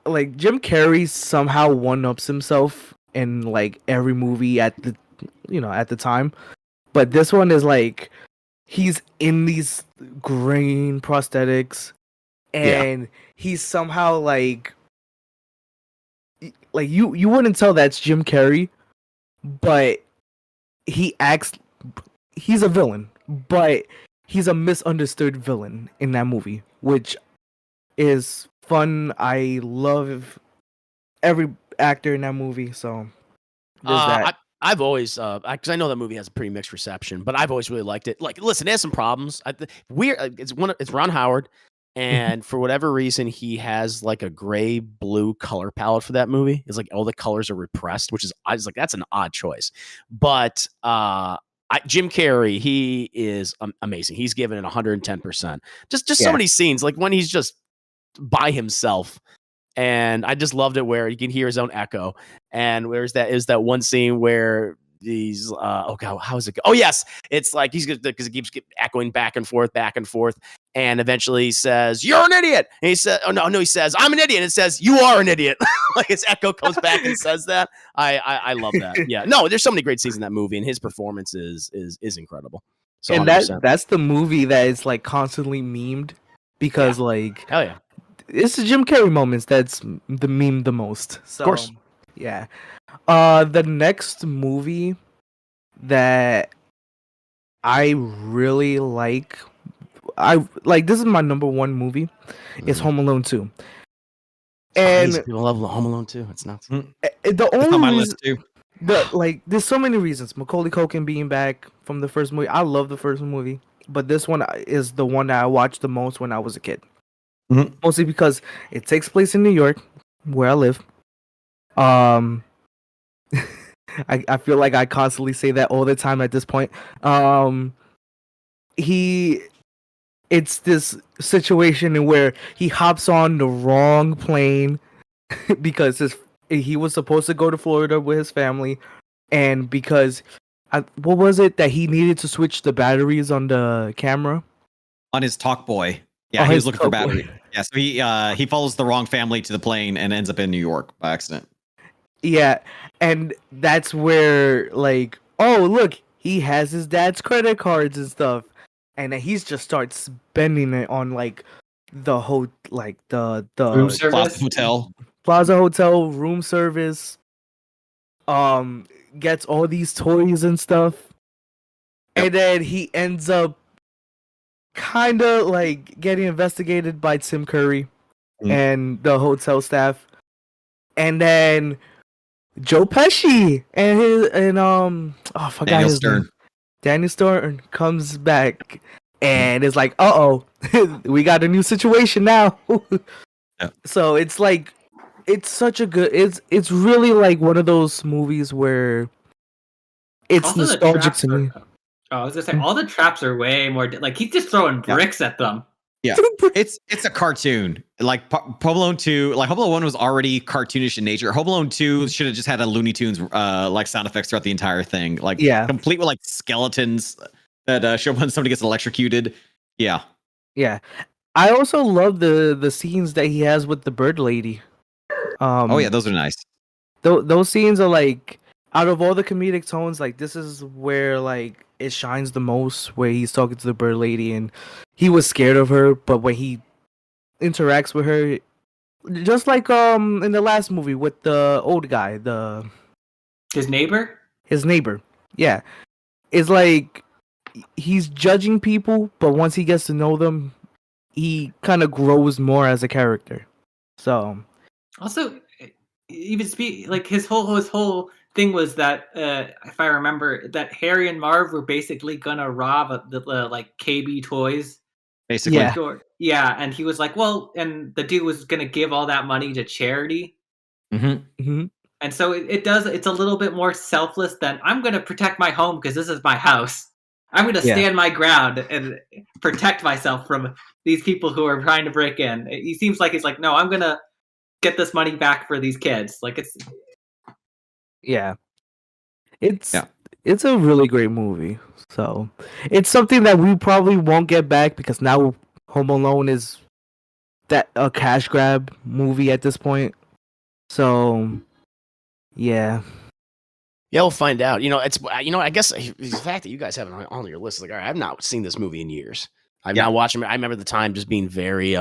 like Jim Carrey somehow one-ups himself in like every movie at the time, but this one is like, he's in these green prosthetics, and he's somehow like you wouldn't tell that's Jim Carrey, but he's a villain, but he's a misunderstood villain in that movie, which is fun. I love every actor in that movie, so there's that.
I've always, because I know that movie has a pretty mixed reception, but I've always really liked it. Like, listen, it has some problems. It's Ron Howard, and for whatever reason, he has like a gray-blue color palette for that movie. It's like all the colors are repressed, I was like, that's an odd choice. But Jim Carrey, he is amazing. He's given it 110%. Just so many scenes, like when he's just by himself. And I just loved it where you can hear his own echo. And is that one scene where these oh god, how is it? Oh yes, it's like he's because it keeps echoing back and forth, and eventually he says, "You're an idiot." And he said, "Oh no," he says, "I'm an idiot." And it says, "You are an idiot." Like his echo comes back and says that. I love that. Yeah, no, there's so many great scenes in that movie, and his performance is incredible. So
and that's the movie that is like constantly memed because like
hell yeah.
it's the Jim Carrey moments that's the meme the most. So,
Of course.
yeah. The next movie that I really like, this is my number one movie. It's
Mhm.
Home Alone 2.
Crazy.
And
People love Home Alone too. It's nuts.
the
It's on
only
my
reason,
list too.
there's so many reasons. Macaulay Culkin being back from the first movie. I love the first movie, but this one is the one that I watched the most when I was a kid.
Mhm.
Mostly because it takes place in New York, where I live. Um, I feel like I constantly say that all the time at this point. It's this situation in where he hops on the wrong plane because he was supposed to go to Florida with his family, and because what was it that he needed to switch the batteries on the camera?
On his talk boy. Yeah,
Oh,
he
his
was looking for
Talk Boy.
battery. Yeah, so he follows the wrong family to the plane and ends up in New York by accident.
Yeah, and that's where like, oh look, he has his dad's credit cards and stuff, and then he's just starts spending it on like the whole like
Room
the
service.
Plaza Hotel.
Plaza Hotel room service. Gets all these toys and stuff,
Yep.
and then he ends up kind of like getting investigated by Tim Curry and the hotel staff, and then Joe Pesci and I forgot
Daniel
his
Stern.
name. Daniel Stern comes back and is like, "Uh-oh, we got a new situation now."
Yeah.
So it's like it's such a good it's really like one of those movies where it's
Also, the
nostalgic
traps
to me.
I was gonna say all the traps are way more like he's just throwing bricks at them.
Yeah, it's a cartoon. Like Home Alone 2, like Home Alone 1 was already cartoonish in nature. Home Alone 2 should have just had a Looney Tunes like sound effects throughout the entire thing. Like
Yeah.
complete with like skeletons that show when somebody gets electrocuted. Yeah.
Yeah. I also love the scenes that he has with the bird lady.
Oh yeah, those are nice.
Those scenes are like out of all the comedic tones, like this is where like it shines the most. Where he's talking to the bird lady and he was scared of her, but when he interacts with her, just like in the last movie with the old guy,
His neighbor.
his neighbor, yeah, it's like he's judging people, but once he gets to know them, he kind of grows more as a character. So
Also, even speak like his whole thing was that if I remember that Harry and Marv were basically gonna rob the like KB Toys
Basically.
Yeah.
store. Yeah, and he was like, well, and the dude was gonna give all that money to charity.
Mm-hmm.
And so it's a little bit more selfless than I'm gonna protect my home because this is my house. I'm gonna
Yeah.
stand my ground and protect myself from these people who are trying to break in. He seems like he's like, no, I'm gonna get this money back for these kids. Like it's
Yeah. It's a really great movie. So it's something that we probably won't get back because now Home Alone is that a cash grab movie at this point. So yeah.
Yeah, we'll find out. It's I guess the fact that you guys have it on your list is like, all right, I've not seen this movie in years. I've not watched it. I remember the time just being very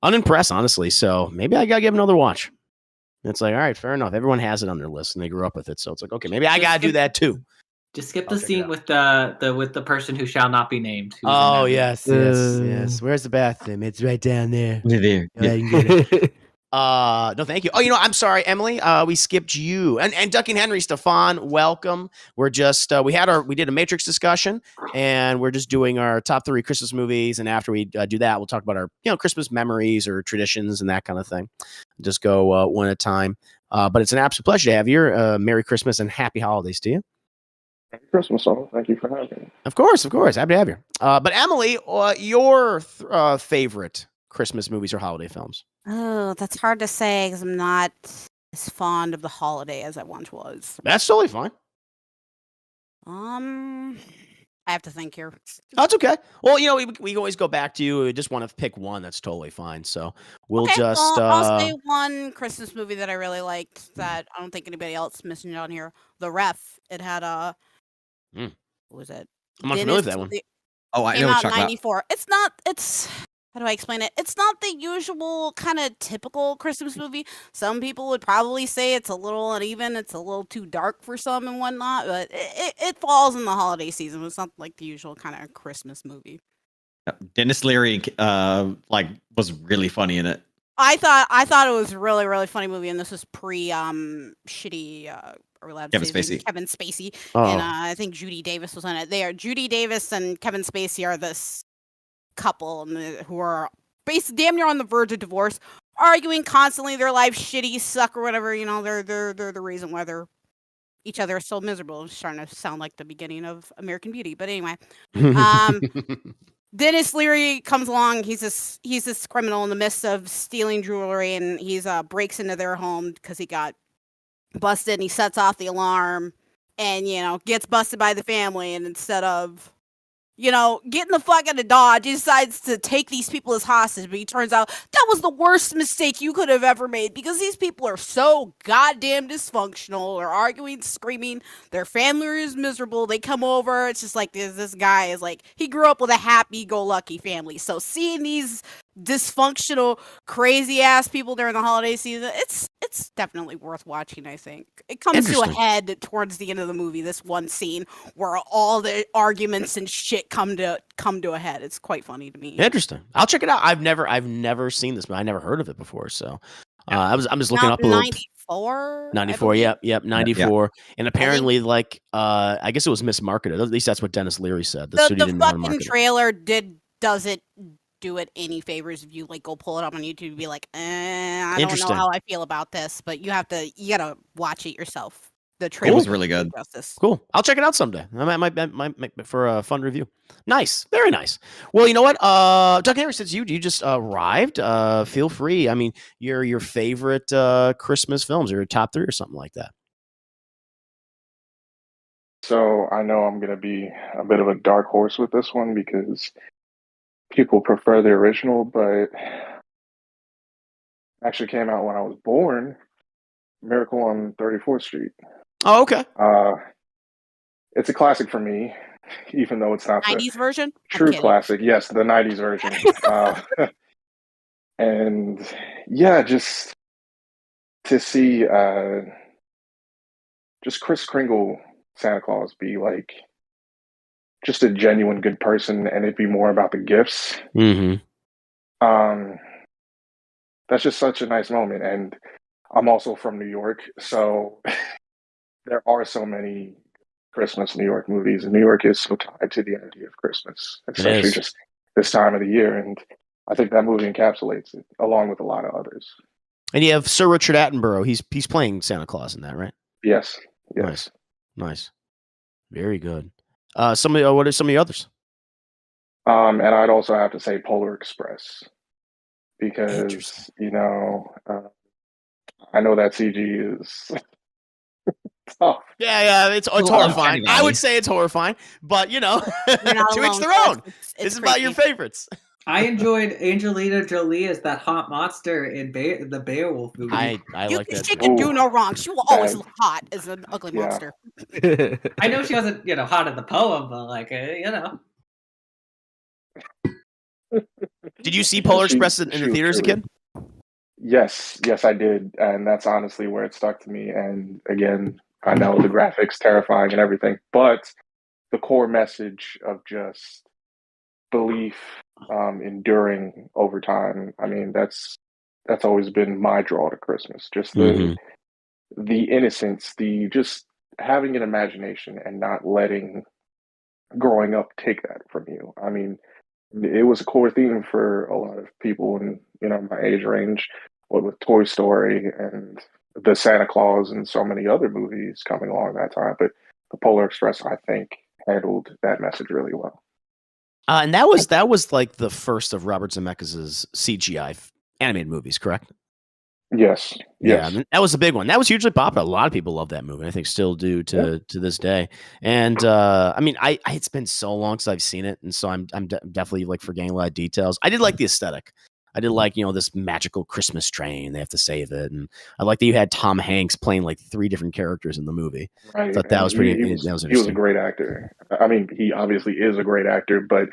unimpressed, honestly. So maybe I gotta give another watch. It's like, all right, fair enough. Everyone has it on their list and they grew up with it, so it's like, okay, maybe I gotta do that too.
just skip
I'll
the
check it
scene
out.
with the person who shall not be named. who's in
Oh
that movie.
yes. Where's the bathroom? It's right down there.
There.
Yeah, you can get it. No, thank you. Oh, I'm sorry, Emily. We skipped you and Ducky and Henry. Stefan, welcome. We're just we did a Matrix discussion, and we're just doing our top 3 Christmas movies. And after we do that, we'll talk about our Christmas memories or traditions and that kind of thing. Just go one at a time. But it's an absolute pleasure to have you. Merry Christmas and Happy Holidays to you.
Merry Christmas, all. Thank you for having me.
Of course. Happy to have you. But Emily, your favorite Christmas movies or holiday films?
Oh, that's hard to say because I'm not as fond of the holiday as I once was.
That's totally fine.
I have to think here.
That's okay. Well, we always go back to you. We just want to pick one. That's totally fine. So we'll
Okay,
just.
I'll say one Christmas movie that I really liked that I don't think anybody else missing on here. The Ref. It had what was it?
I'm unfamiliar with that one.
Oh, I
Came
know what
out
you're
in
talking about.
'94. It's not. It's how do I explain it? It's not the usual kind of typical Christmas movie. Some people would probably say it's a little uneven. It's a little too dark for some and whatnot, but it falls in the holiday season. It's not like the usual kind of Christmas movie.
Dennis Leary, was really funny in it.
I thought it was a really, really funny movie, and this was pre shitty are we allowed to
Kevin
say his name?
Spacey.
Kevin Spacey.
Oh.
And I think Judy Davis was on it. Judy Davis and Kevin Spacey are this couple who are basically damn near on the verge of divorce, arguing constantly. Their lives shitty, suck, or whatever. You know, they're the reason why each other is so miserable. It's starting to sound like the beginning of American Beauty, but anyway. Dennis Leary comes along. He's this criminal in the midst of stealing jewelry, and he's breaks into their home because he got busted. And he sets off the alarm, and gets busted by the family. And instead of getting the fuck out of Dodge, he decides to take these people as hostage. But he turns out that was the worst mistake you could have ever made, because these people are so goddamn dysfunctional. They're arguing, screaming. Their family is miserable. They come over. It's just like this guy is like, he grew up with a happy-go-lucky family. So seeing these dysfunctional, crazy-ass people during the holiday season, it's definitely worth watching, I think. It comes to a head towards the end of the movie, this one scene where all the arguments and shit come to a head. It's quite funny to me.
Interesting. I'll check it out. I've never seen this, but I never heard of it before. So I'm just looking up a little.
94.
94. Yep. 94. And apparently, I guess it was mismarketed. At least that's what Dennis Leary said.
The fucking trailer doesn't do it any favors if you go pull it up on YouTube and be like, I don't know how I feel about this, but you gotta watch it yourself. The trailer
was really good.
Justice.
Cool. I'll check it out someday. I might make for a fun review. Nice. Very nice. Well, you know what? Doug Harris, since you just arrived, feel free. I mean, your favorite Christmas films, or your top 3 or something like that.
So I know I'm going to be a bit of a dark horse with this one because people prefer the original, but actually came out when I was born. Miracle on 34th Street.
Oh, okay.
It's a classic for me, even though it's not
90s version?
True classic. Yes, the 90s version. And yeah, just to see just Kris Kringle Santa Claus be like just a genuine good person, and it'd be more about the gifts.
Mm-hmm.
That's just such a nice moment. And I'm also from New York, so there are so many Christmas New York movies, and New York is so tied to the idea of Christmas, especially just this time of the year. And I think that movie encapsulates it, along with a lot of others.
And you have Sir Richard Attenborough. He's playing Santa Claus in that, right?
Yes.
Nice. Very good. What are some of the others?
And I'd also have to say Polar Express, because I know that CG is tough.
Yeah, it's horrifying. I would say it's horrifying, but to each their own. It's about your favorites.
I enjoyed Angelina Jolie as that hot monster in the Beowulf movie.
I like that.
She can do no wrong. She will always look hot as an ugly monster.
I know she wasn't, hot in the poem, but
Did you see Polar Express in the theater as a kid?
Yes, I did, and that's honestly where it stuck to me. And again, I know the graphics terrifying and everything, but the core message of just belief, enduring over time. I mean, that's always been my draw to Christmas. Just the innocence, the just having an imagination and not letting growing up take that from you. I mean, it was a core theme for a lot of people in my age range, with Toy Story and the Santa Claus and so many other movies coming along that time. But the Polar Express, I think, handled that message really well.
And that was like the first of Robert Zemeckis' CGI animated movies, correct?
Yes.
Yeah, that was a big one. That was hugely popular. A lot of people love that movie. I think still do to this day. And it's been so long since I've seen it, and so I'm definitely forgetting a lot of details. I did like the aesthetic. I did like this magical Christmas train. They have to save it, and I like that you had Tom Hanks playing 3 different characters in the movie.
Right.
I thought that was pretty.
He was a great actor. I mean, he obviously is a great actor, but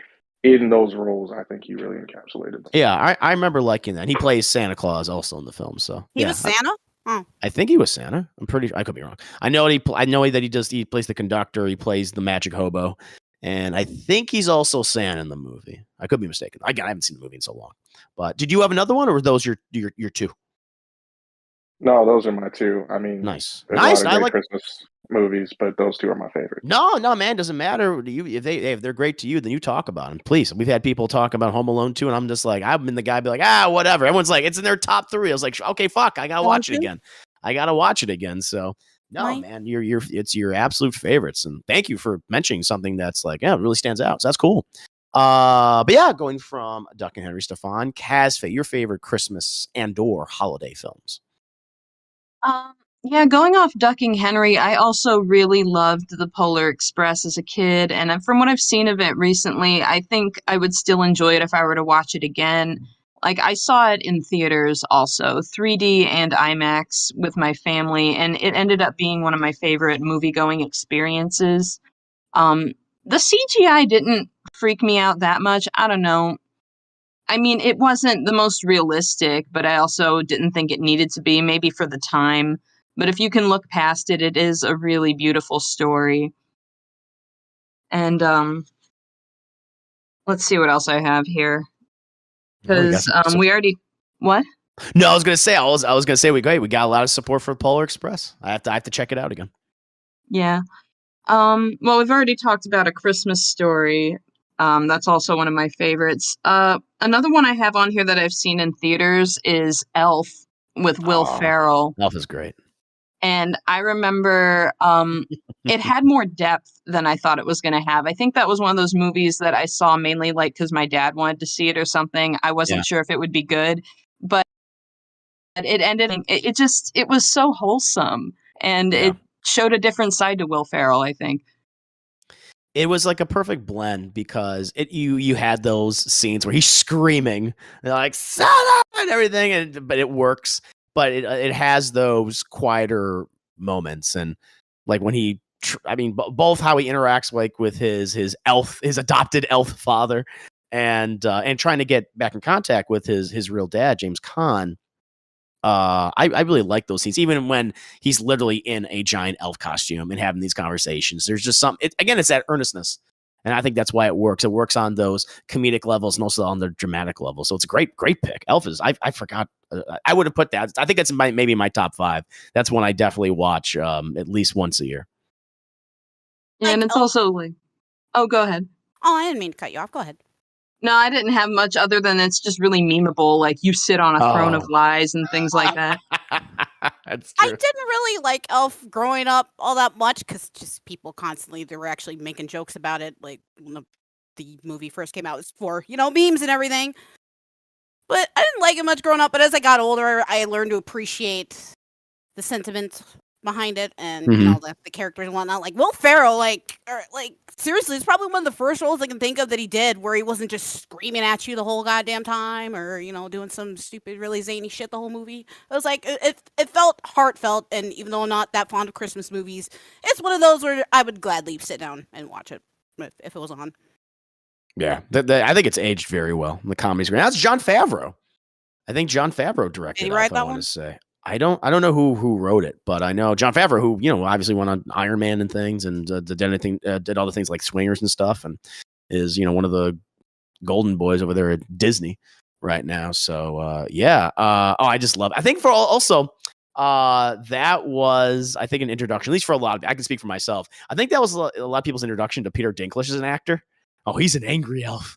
in those roles, I think he really encapsulated them.
Yeah, I remember liking that. He plays Santa Claus also in the film. So
He
yeah,
was Santa? Oh.
I think he was Santa. I'm pretty. I could be wrong. I know that he plays the conductor. He plays the magic hobo, and I think he's also Santa in the movie. I could be mistaken. Again, I haven't seen the movie in so long. But did you have another one, or were those your two?
No, those are my two. I mean,
Nice,
there's
nice.
a lot
I
of
like.
great Christmas movies, but those two are my favorite.
No, man, doesn't matter. If they're great to you, then you talk about them, please. We've had people talk about Home Alone 2, and I'm just like, I've been the guy be like, whatever. Everyone's like, it's in their top 3. I was like, okay, fuck, I gotta watch it again. So no, man, it's your absolute favorites, and thank you for mentioning something that's like, it really stands out. So that's cool. But yeah, going from Duck and Henry, Stefan, Kazfe, your favorite Christmas and/or holiday films.
Yeah, going off Ducking Henry, I also really loved The Polar Express as a kid, and from what I've seen of it recently, I think I would still enjoy it if I were to watch it again. Like, I saw it in theaters also, 3D and IMAX with my family, and it ended up being one of my favorite movie-going experiences. The CGI didn't freak me out that much. I don't know. I mean, it wasn't the most realistic, but I also didn't think it needed to be, maybe for the time. But if you can look past it, it is a really beautiful story. And let's see what else I have here. Because we already what?
No, I was gonna say we got a lot of support for Polar Express. I have to check it out again.
Yeah. Well, we've already talked about A Christmas Story. That's also one of my favorites. Another one I have on here that I've seen in theaters is Elf with Will Ferrell.
Elf is great.
And I remember it had more depth than I thought it was going to have. I think that was one of those movies that I saw mainly like because my dad wanted to see it or something. I wasn't sure if it would be good, but it ended. It was so wholesome, and it showed a different side to Will Ferrell, I think.
It was like a perfect blend because you had those scenes where he's screaming like "Son of," and everything, but it works. But it has those quieter moments, and like when he, both how he interacts like with his adopted elf father, and trying to get back in contact with his real dad, James Caan. I really like those scenes, even when he's literally in a giant elf costume and having these conversations. There's just it's that earnestness. And I think that's why it works. It works on those comedic levels and also on the dramatic level. So it's a great pick. Elf is, I forgot. I would have put that. I think that's maybe my top 5. That's one I definitely watch at least once a year.
Yeah, and it's also like, oh, go ahead.
Oh, I didn't mean to cut you off. Go ahead.
No, I didn't have much other than it's just really memeable. Like you sit on a throne of lies and things like that.
That's true.
I didn't really like Elf growing up all that much because just people constantly, they were actually making jokes about it. Like when the movie first came out, it was for, memes and everything. But I didn't like it much growing up. But as I got older, I learned to appreciate the sentiment behind it and the characters and whatnot. Like Will Ferrell, seriously, it's probably one of the first roles I can think of that he did where he wasn't just screaming at you the whole goddamn time or doing some stupid really zany shit the whole movie. It was like it felt heartfelt, and even though I'm not that fond of Christmas movies, it's one of those where I would gladly sit down and watch it if it was on.
Yeah, I think it's aged very well. The comedy's great. That's Jon Favreau. I think Jon Favreau directed.
Did he write
that
that
one?
one?
To say. I don't know who wrote it, but I know Jon Favreau, who obviously went on Iron Man and things, and did all the things like Swingers and stuff, and is one of the golden boys over there at Disney right now. So I just love it. I think for also that was an introduction, at least for a lot of. I can speak for myself. I think that was a lot of people's introduction to Peter Dinklage as an actor. Oh, he's an angry elf.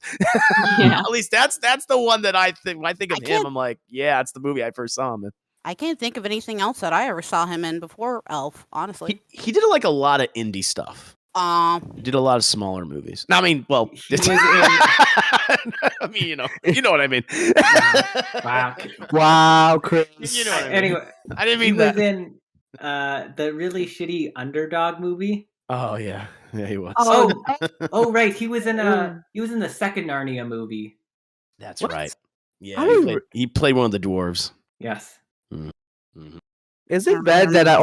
Yeah.
At least that's the one that I think. When I think of him, I'm like, yeah, it's the movie I first saw him in.
I can't think of anything else that I ever saw him in before Elf, honestly.
He did a lot of indie stuff. He did a lot of smaller movies. I mean, well, I mean, you know what I mean.
Wow, Chris.
You know what I mean.
Anyway,
I didn't mean
he was in the really shitty Underdog movie.
Oh yeah, he was.
Oh right, he was in the second Narnia movie.
That's right. Yeah, he played one of the dwarves.
Yes.
Is it bad that I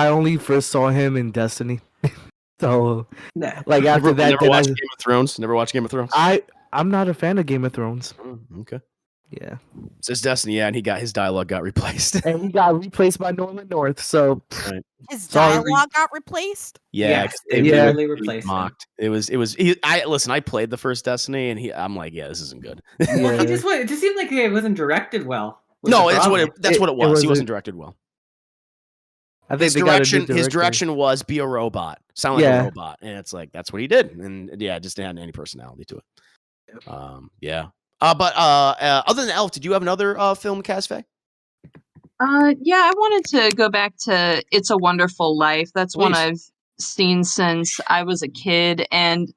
only first saw him in Destiny? So
Nah.
like after that,
never
then
watched Game of Thrones. Never watched Game of Thrones.
I'm not a fan of Game of Thrones.
Okay.
Yeah,
Says Destiny. Yeah, and his dialogue got replaced.
and he got replaced by Norman North. So
Right.
His
Sorry.
dialogue got replaced.
Yeah,
Yes,
'cause
they
Yeah.
literally
he
replaced him.
mocked. It was. Listen. I played the first Destiny, and I'm like, yeah, this isn't good.
Well,
yeah,
it just seemed like it wasn't directed well. was
No,
the
that's what
problem.
it was. He
wasn't-
wasn't directed well.
I think
His
they got a new
direction, his
director.
direction was be a robot, sound like a
Yeah.
robot, and it's like that's what he did, and yeah, it just didn't have any personality to it. Yeah. But other than Elf, did you have another film, Casfe?
Yeah, I wanted to go back to It's a Wonderful Life. That's one
Please.
I've seen since I was a kid. And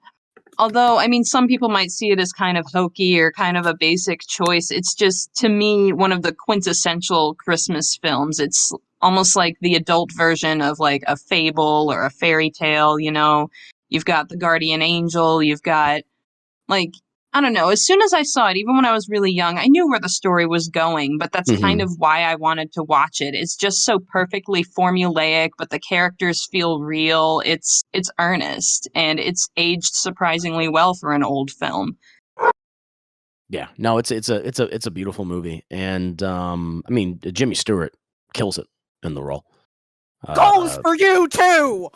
although, I mean, some people might see it as kind of hokey or kind of a basic choice, it's just, to me, one of the quintessential Christmas films. It's almost like the adult version of like a fable or a fairy tale, you know? You've got the guardian angel, you've got like, I don't know, as soon as I saw it, even when I was really young, I knew where the story was going, but that's kind of why I wanted to watch it. It's just so perfectly formulaic, but the characters feel real. It's earnest, and it's aged surprisingly well for an old film.
Yeah, no, it's a beautiful movie, and I mean Jimmy Stewart kills it in the role.
Goals for you too.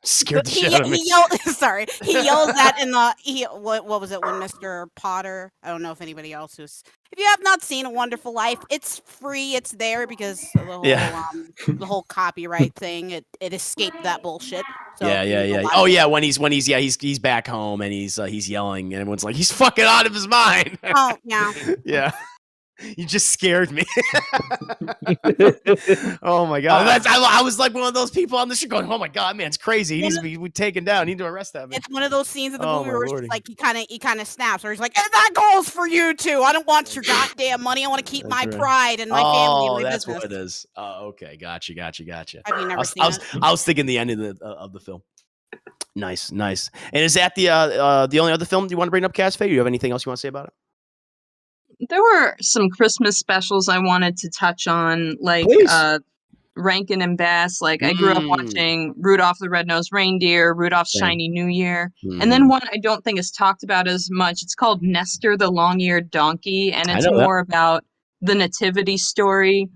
Scared the
He,
shit out of me.
he yelled. Sorry, he yells that in the. What was it when Mr. Potter? I don't know if anybody else who's. If you have not seen A Wonderful Life, it's free. It's there because of the whole
Yeah.
the whole copyright thing. It escaped that bullshit. So
Yeah.
you can go watch
Oh
it.
yeah, when he's back home and he's yelling and everyone's like he's fucking out of his mind.
Oh yeah.
Yeah. You just scared me. Oh my god! I was like one of those people on the street going, "Oh my god, man, it's crazy. He needs to be taken down. Need to arrest that man."
It's one of those scenes of the
Oh,
movie
my
where it's
lordy.
just like he kind of snaps, or he's like, "And that goes for you too. I don't want your goddamn money. I want to keep my
That's right.
pride and my family and
Oh,
my
that's
business."
what it is. Oh, okay, gotcha.
Have you
I
never
was,
seen
I was,
it?
I was thinking the ending of the film. Nice. And is that the only other film you want to bring up, Casfe? Do you have anything else you want to say about it?
There were some Christmas specials I wanted to touch on, like
Please.
Rankin and Bass. Like, I grew up watching Rudolph the Red-Nosed Reindeer, Rudolph's
Same.
Shiny New Year, and then one I don't think is talked about as much. It's called Nestor the Long-Eared Donkey, and
I
it's
know that.
more about the nativity story.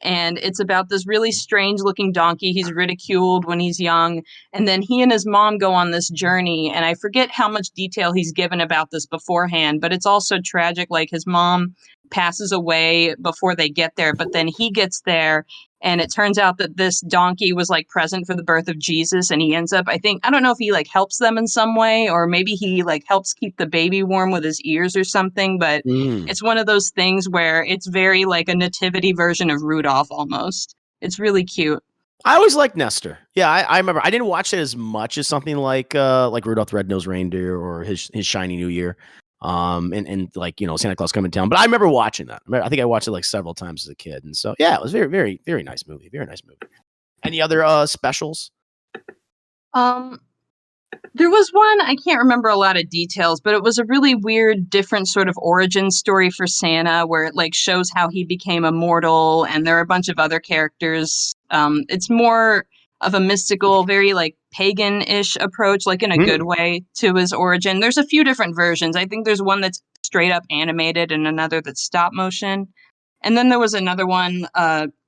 And it's about this really strange looking donkey. He's ridiculed when he's young. And then he and his mom go on this journey. And I forget how much detail he's given about this beforehand, but it's also tragic. Like, his mom passes away before they get there, but then he gets there. And it turns out that this donkey was like present for the birth of Jesus. And he ends up, I don't know if he like helps them in some way, or maybe he like helps keep the baby warm with his ears or something. But it's one of those things where it's very like a nativity version of Rudolph almost. It's really cute.
I always liked Nestor. Yeah, I remember. I didn't watch it as much as something like Rudolph the Red-Nosed Reindeer or his Shiny New Year, and like, you know, Santa Claus Coming to Town. But I remember watching that. I think I watched it like several times as a kid, and so yeah, it was very, very, very nice movie. Very nice movie. Any other specials?
There was one, I can't remember a lot of details, but it was a really weird, different sort of origin story for Santa, where it like shows how he became immortal, and there are a bunch of other characters. It's more of a mystical, very like pagan-ish approach, like in a good way to his origin. There's a few different versions. I think there's one that's straight up animated and another that's stop motion. And then there was another one,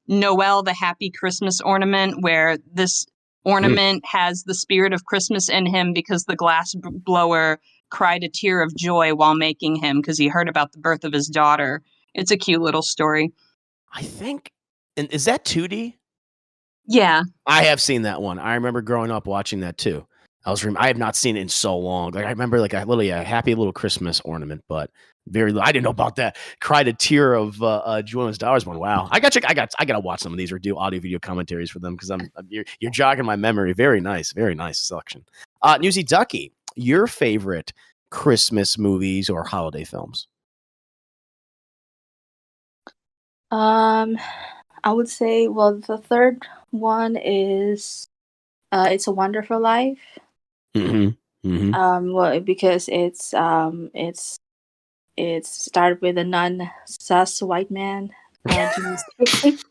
Noel, the Happy Christmas Ornament, where this ornament has the spirit of Christmas in him because the glass blower cried a tear of joy while making him because he heard about the birth of his daughter. It's a cute little story.
I think, and is that 2D?
Yeah.
I have seen that one. I remember growing up watching that too. I have not seen it in so long. Like, I remember like a happy little Christmas ornament, but I didn't know about that. Cried a tear of joy when his daughter's born. Wow. I gotta watch some of these or do audio video commentaries for them because you're jogging my memory. Very nice selection. Newsy Ducky, your favorite Christmas movies or holiday films?
I would say, well, the third one is It's a Wonderful Life. Well, because it's started with a non-sus white man Jimmy Stewart.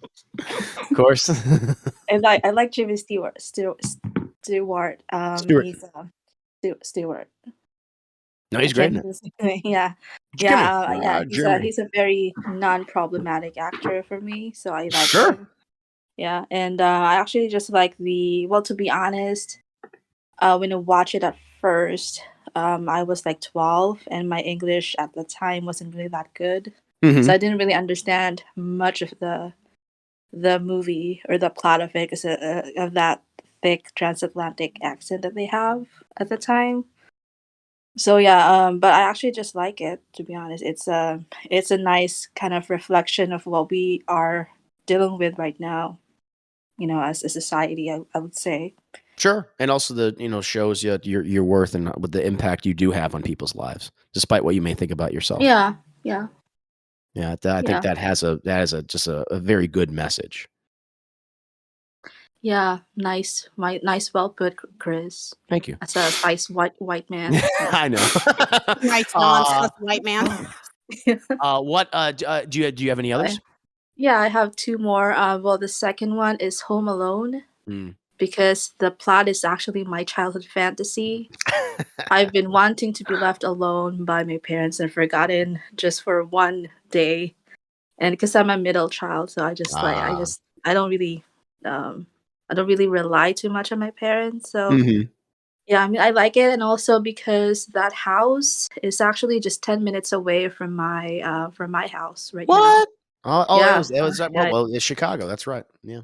Of course.
I like Jimmy Stewart. Stewart.
Stewart.
He's Stewart.
No, he's
I
great.
can't
In
think of his name. Yeah,
Jimmy.
yeah.
Jimmy.
He's a very non-problematic actor for me, so I like
Sure.
him. Yeah, and I actually just like to be honest, when I watched it at first, I was like 12, and my English at the time wasn't really that good,
Mhm.
so I didn't really understand much of the movie or the plot of it because of that thick transatlantic accent that they have at the time. So yeah, but I actually just like it, to be honest. It's a nice kind of reflection of what we are dealing with right now, as a society, I would say.
Sure, and also shows you your worth and with the impact you do have on people's lives, despite what you may think about yourself.
Yeah.
Yeah, I think that has just a very good message.
Yeah, nice, well put, Chris.
Thank you.
As a nice white man.
I know.
Nice nonsense white man.
What do you have any others?
Yeah, I have two more. Well, the second one is Home Alone.
Mm.
Because the plot is actually my childhood fantasy. I've been wanting to be left alone by my parents and forgotten just for one day. And because I'm a middle child, so I don't really rely too much on my parents. So yeah, I mean, I like it, and also because that house is actually just 10 minutes away from my house right now.
What? Oh,
Yeah.
it was well, it's Chicago. That's right. Yeah.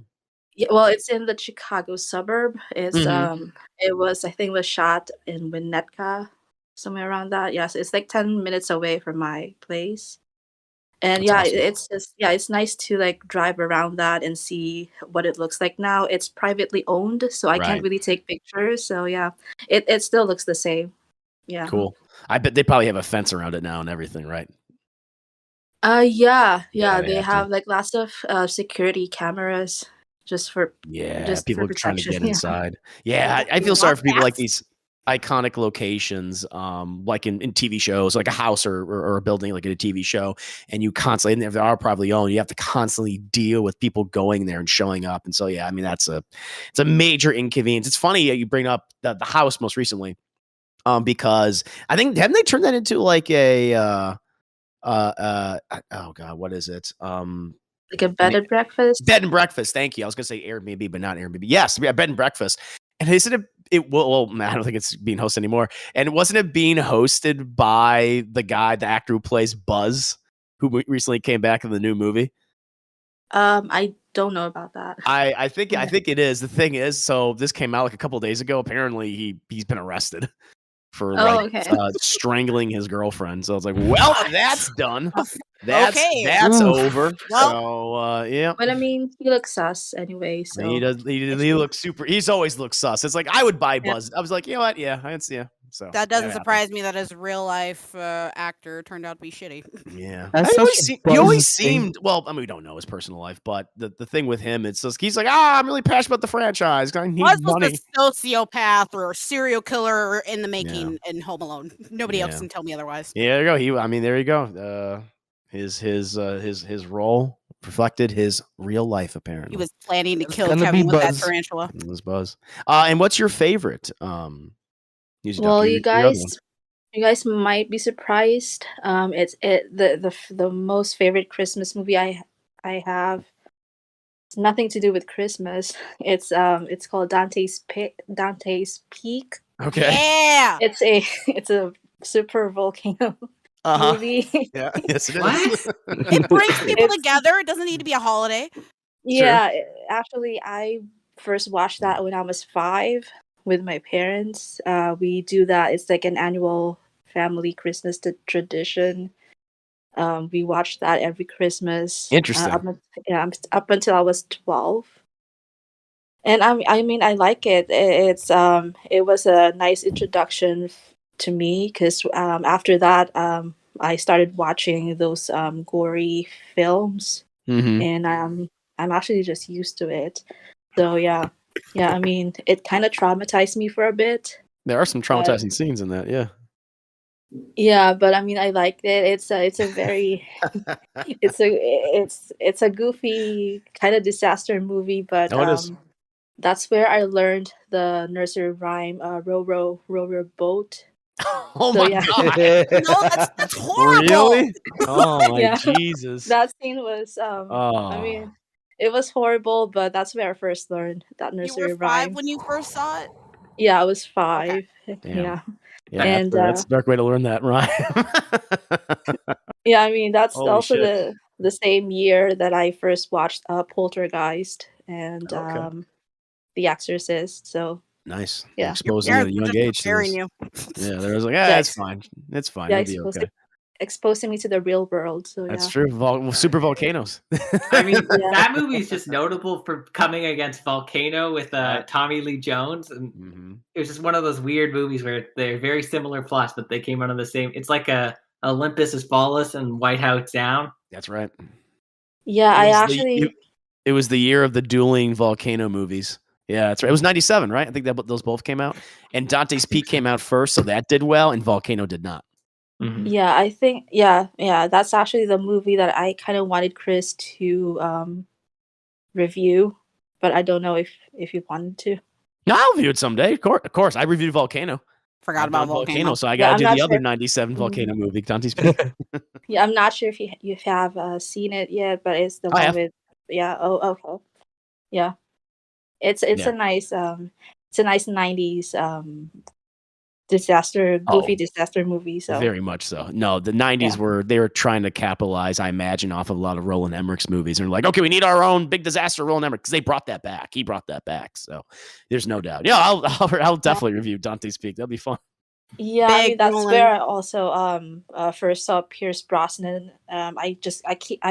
Yeah, well, it's in the Chicago suburb. It's
Mhm.
I think it was shot in Winnetka, somewhere around that. Yes, it's like 10 minutes away from my place. And
That's
yeah,
awesome.
it's nice to like drive around that and see what it looks like now. It's privately owned, so I can't
Right.
really take pictures. So yeah, it still looks the same. Yeah.
Cool. I bet they probably have a fence around it now and everything, right?
Yeah,
Yeah, they
they
have to.
have like lots of security cameras just for
Yeah, people are trying to
protection.
get
Yeah.
inside. Yeah, I feel sorry for people like these iconic locations, like in TV shows, like a house or a building, like in a TV show, and you constantly, and if they are privately owned, you have to constantly deal with people going there and showing up. And so, yeah, I mean, it's a major inconvenience. It's funny you bring up the house most recently, because I think haven't they turned that into like a oh god, what is it?
Like a bed and breakfast.
Bed and breakfast. Thank you. I was gonna say Airbnb, but not Airbnb. Yes, yeah, bed and breakfast. And isn't it? Well, I don't think it's being hosted anymore. And wasn't it being hosted by the actor who plays Buzz, who recently came back in the new movie?
I don't know about that.
I think it is. The thing is, so this came out like a couple of days ago. Apparently, he's been arrested for strangling his girlfriend. So it's like, well, that's done. That's over.
Well,
so yeah.
But I mean, he looks sus anyway. So
He does. He looks super. He's always looked sus. It's like I would buy Buzz. I was like, you know what? Yeah, I see. Yeah. So
that doesn't surprise me that his real life actor turned out to be shitty.
Yeah,
That's
he always seemed. Well, I mean, we don't know his personal life, but the thing with him, it's just he's like, I'm really passionate about the franchise. I need
Buzz
money.
was a sociopath or a serial killer in the making in Home Alone. Nobody else can tell me otherwise.
Yeah, there you go. There you go. His role reflected his real life. Apparently,
he was planning to kill Kevin with that tarantula.
It was Buzz. And what's your favorite?
Well, you guys might be surprised. It's the most favorite Christmas movie I have. It's nothing to do with Christmas. It's called Dante's Peak.
Okay.
Yeah.
It's a super volcano movie.
Yeah. Yes, it is.
What?
It brings people together. It doesn't need to be a holiday.
Yeah, actually, I first watched that when I was 5 with my parents. We do that. It's like an annual family Christmas tradition. We watched that every Christmas.
Interesting.
Up until I was 12. And I mean, I like it. It was a nice introduction to me because after that, I started watching those gory films, and I'm actually just used to it. So yeah. I mean, it kind of traumatized me for a bit.
There are some traumatizing scenes in that. Yeah.
Yeah, but I mean, I liked it. It's a very it's a goofy kind of disaster movie, but
Oh, it is.
that's where I learned the nursery rhyme, row row boat.
Oh
So
my
yeah,
god.
No, that's horrible.
Really? Oh my
yeah,
Jesus.
that scene was I
Oh.
mean, it was horrible, but that's where I first learned that
You were
nursery
5
rhyme.
when you first saw it?
Yeah, I was
Okay.
5.
Damn.
Yeah,
Yeah,
and
that's a dark way to learn that, right?
yeah, I mean that's
Holy
also
shit.
the same year that I first watched Poltergeist and
Okay.
The Exorcist. So
Nice.
yeah,
Your
Exposing you at a
parents were
young
just
age to
preparing
this.
you.
Yeah, there was like,
yeah,
it's fine. It's fine.
yeah,
You'll be okay.
exposing me to the real world. So
That's
yeah,
true. Super volcanoes.
I mean,
Yeah.
that movie is just notable for coming against Volcano with
Right.
Tommy Lee Jones, and
hmm
it was just one of those weird movies where they're very similar plots, but they came out of the same. It's like a Olympus Has Fallen and White House Down.
That's right.
yeah.
It
I
was
actually
it was the year of the dueling volcano movies. Yeah, that's right. It was 97, right? I think that those both came out. And Dante's Peak came out first, so that did well, and Volcano did not.
Mm-hmm.
yeah, I think yeah. That's actually the movie that I kind of wanted Chris to review, but I don't know if you wanted to.
No, I'll review it someday. Of course. I reviewed Volcano.
Forgot
I've done
about Volcano.
so I
Yeah,
got to
I'm
do
not
the other
sure.
97
Mhm.
Volcano movie, Dante's Peak.
Yeah, I'm not sure if you have seen it yet, but it's the
I
one
have.
with oh okay. Yeah. It's
Yeah.
a nice 90s disaster goofy
Oh,
disaster movie, so
very much so. No, the 90s
yeah.
they were trying to capitalize, I imagine, off of a lot of Roland Emmerich's movies. And they're like, okay, we need our own big disaster, Roland Emmerich, because they brought that back. He brought that back. So there's no doubt. Yeah, I'll definitely review Dante's Peak. That'll be fun.
Yeah, I
Big
mean that's
Roland.
where I also first saw Pierce Brosnan. I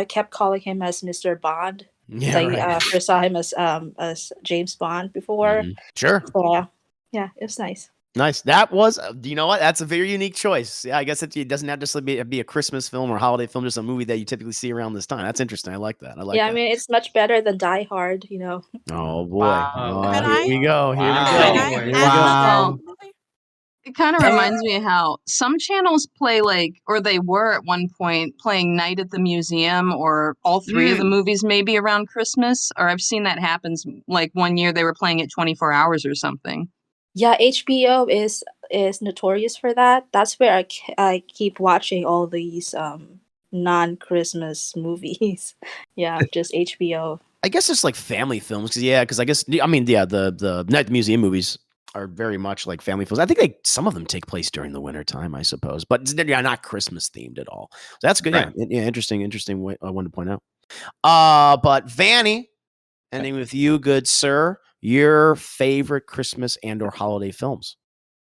kept calling him as Mr. Bond.
Yeah,
I
right.
first saw him as James Bond before.
Mhm. Sure.
So yeah, it was nice.
Nice. That was, you know what? That's a very unique choice. Yeah, I guess it doesn't have to be a Christmas film or holiday film, just a movie that you typically see around this time. That's interesting. I like that. I like
Yeah,
that.
I mean it's much better than Die Hard, you know.
Oh boy.
Wow.
Can
Here
I-
we go. Here
Wow.
we go.
Wow.
Here we
Can I
go.
ask
Wow.
about the movie?
It kind of reminds me of how some channels play or they were at one point playing Night at the Museum, or all three of the movies maybe around Christmas. Or I've seen that happen. Like one year they were playing it 24 hours or something.
Yeah, HBO is notorious for that. That's where I keep watching all these non-Christmas movies. Yeah, just HBO.
I guess it's like family films, because I guess the Night at the Museum movies are very much like family films. I think some of them take place during the winter time, I suppose, but they're not Christmas themed at all. So that's good.
Right.
Yeah, interesting way I wanted to point out. But Vanny, ending with you, good sir, your favorite Christmas and or holiday films.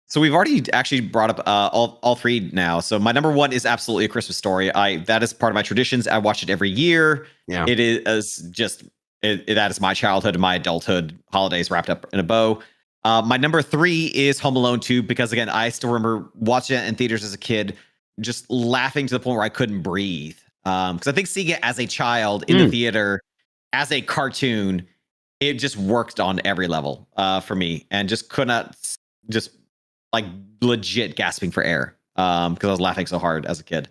So we've already actually brought up all three now. So my number one is absolutely A Christmas Story. That is part of my traditions. I watch it every year.
Yeah.
It is just that is my childhood and my adulthood holidays wrapped up in a bow. My number three is Home Alone 2, because again, I still remember watching it in theaters as a kid, just laughing to the point where I couldn't breathe. Because I think seeing it as a child in the theater as a cartoon, it just worked on every level for me, and just could not just like legit gasping for air because I was laughing so hard as a kid.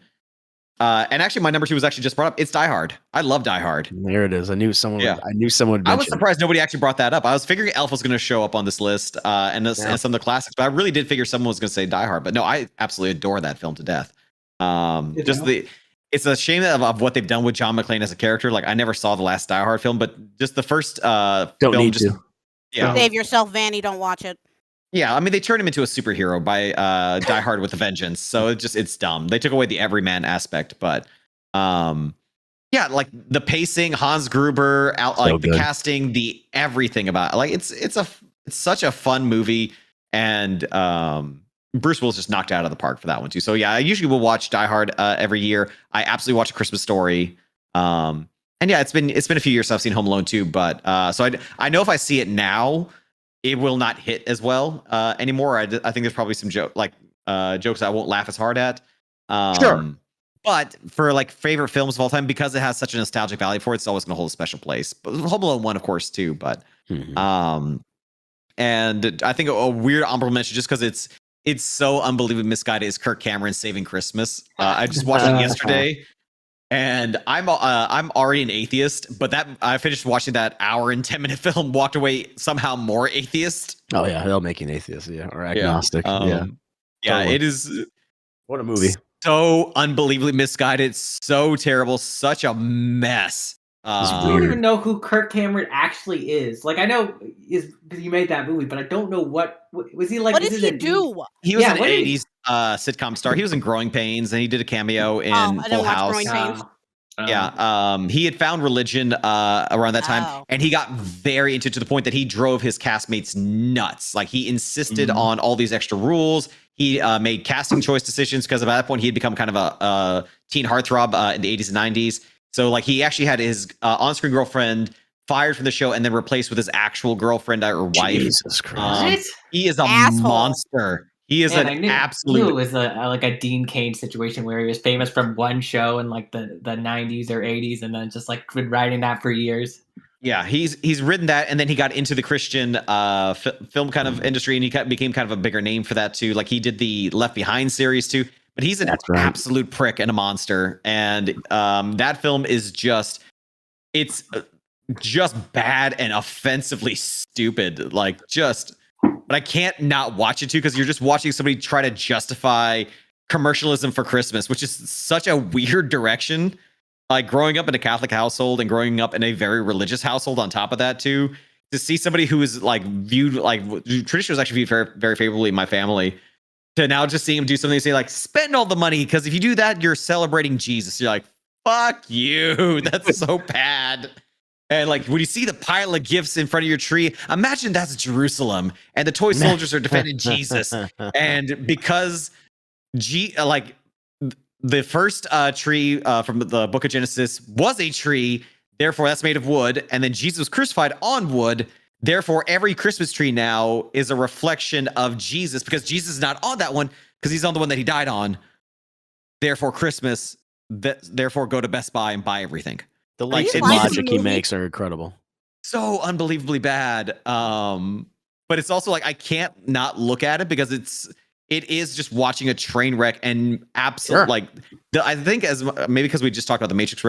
And actually, my number two was actually just brought up. It's Die Hard. I love Die Hard.
There it is. I knew someone.
Yeah.
I knew someone would
I was
mention it.
surprised nobody actually brought that up. I was figuring Elf was going to show up on this list and some of the classics, but I really did figure someone was going to say Die Hard. But no, I absolutely adore that film to death. It's a shame of what they've done with John McClane as a character. Like I never saw the last Die Hard film, but just the first
Don't
film.
need to.
Yeah,
Save yourself, Vanny. Don't watch it.
yeah. I mean, they turned him into a superhero by Die Hard with a Vengeance. So it's dumb. They took away the everyman aspect, but yeah, like the pacing, Hans Gruber, the
good.
casting, the everything about it. Like it's such a fun movie, and Bruce Willis just knocked it out of the park for that one too. So yeah, I usually will watch Die Hard every year. I absolutely watch A Christmas Story. And yeah, it's been a few years since I've seen Home Alone 2, but so I know if I see it now, it will not hit as well anymore. I think there's probably some jokes I won't laugh as hard at.
Sure.
But for like favorite films of all time, because it has such a nostalgic value for it, it's always going to hold a special place. But Home Alone 1, of course, too. But and I think a weird honorable mention, just because it's it's so unbelievably misguided is Kirk Cameron Saving Christmas. I just watched it yesterday, and I'm already an atheist, but that I finished watching that hour and 10-minute film, walked away somehow more atheist.
Oh yeah, they'll make you an atheist, or agnostic.
Yeah,
Totally.
it is.
What a movie!
So unbelievably misguided, so terrible, such a mess.
I don't even know who Kirk Cameron actually is. Like, I know is because you made that movie, but I don't know what was he like.
What did he do?
He was an '80s sitcom star. He was in Growing Pains, and he did a cameo in Full House.
Growing Pains.
He had found religion around that time, and he got very into it to the point that he drove his castmates nuts. Like, he insisted on all these extra rules. He made casting choice decisions because at that point he had become kind of a teen heartthrob in the 80s and 90s. So, like, he actually had his on-screen girlfriend fired from the show and then replaced with his actual girlfriend or wife.
Jesus Christ!
He is a monster. He is an absolute.
It was like a Dean Cain situation where he was famous from one show in like the 90s or 80s, and then just like been writing that for years.
Yeah, he's written that, and then he got into the Christian film kind of industry, and he became kind of a bigger name for that too. Like, he did the Left Behind series too. But he's an absolute prick and a monster, and that film is just bad and offensively stupid. Like, but I can't not watch it too, because you're just watching somebody try to justify commercialism for Christmas, which is such a weird direction. Like, growing up in a Catholic household and growing up in a very religious household on top of that too, to see somebody who is like viewed like tradition was actually viewed very, very favorably in my family, to now just see him do something and say like, spend all the money, because if you do that, you're celebrating Jesus. You're like, fuck you. That's so bad. And like, when you see the pile of gifts in front of your tree, imagine that's Jerusalem and the toy soldiers are defending Jesus. And because the first tree from the book of Genesis was a tree, therefore that's made of wood. And then Jesus was crucified on wood. Therefore, every Christmas tree now is a reflection of Jesus, because Jesus is not on that one, because he's on the one that he died on. Therefore, Christmas, therefore go to Best Buy and buy everything.
The logic he makes are incredible. So
unbelievably bad. But it's also like, I can't not look at it, because it is just watching a train wreck and absolutely I think as maybe because we just talked about the Matrix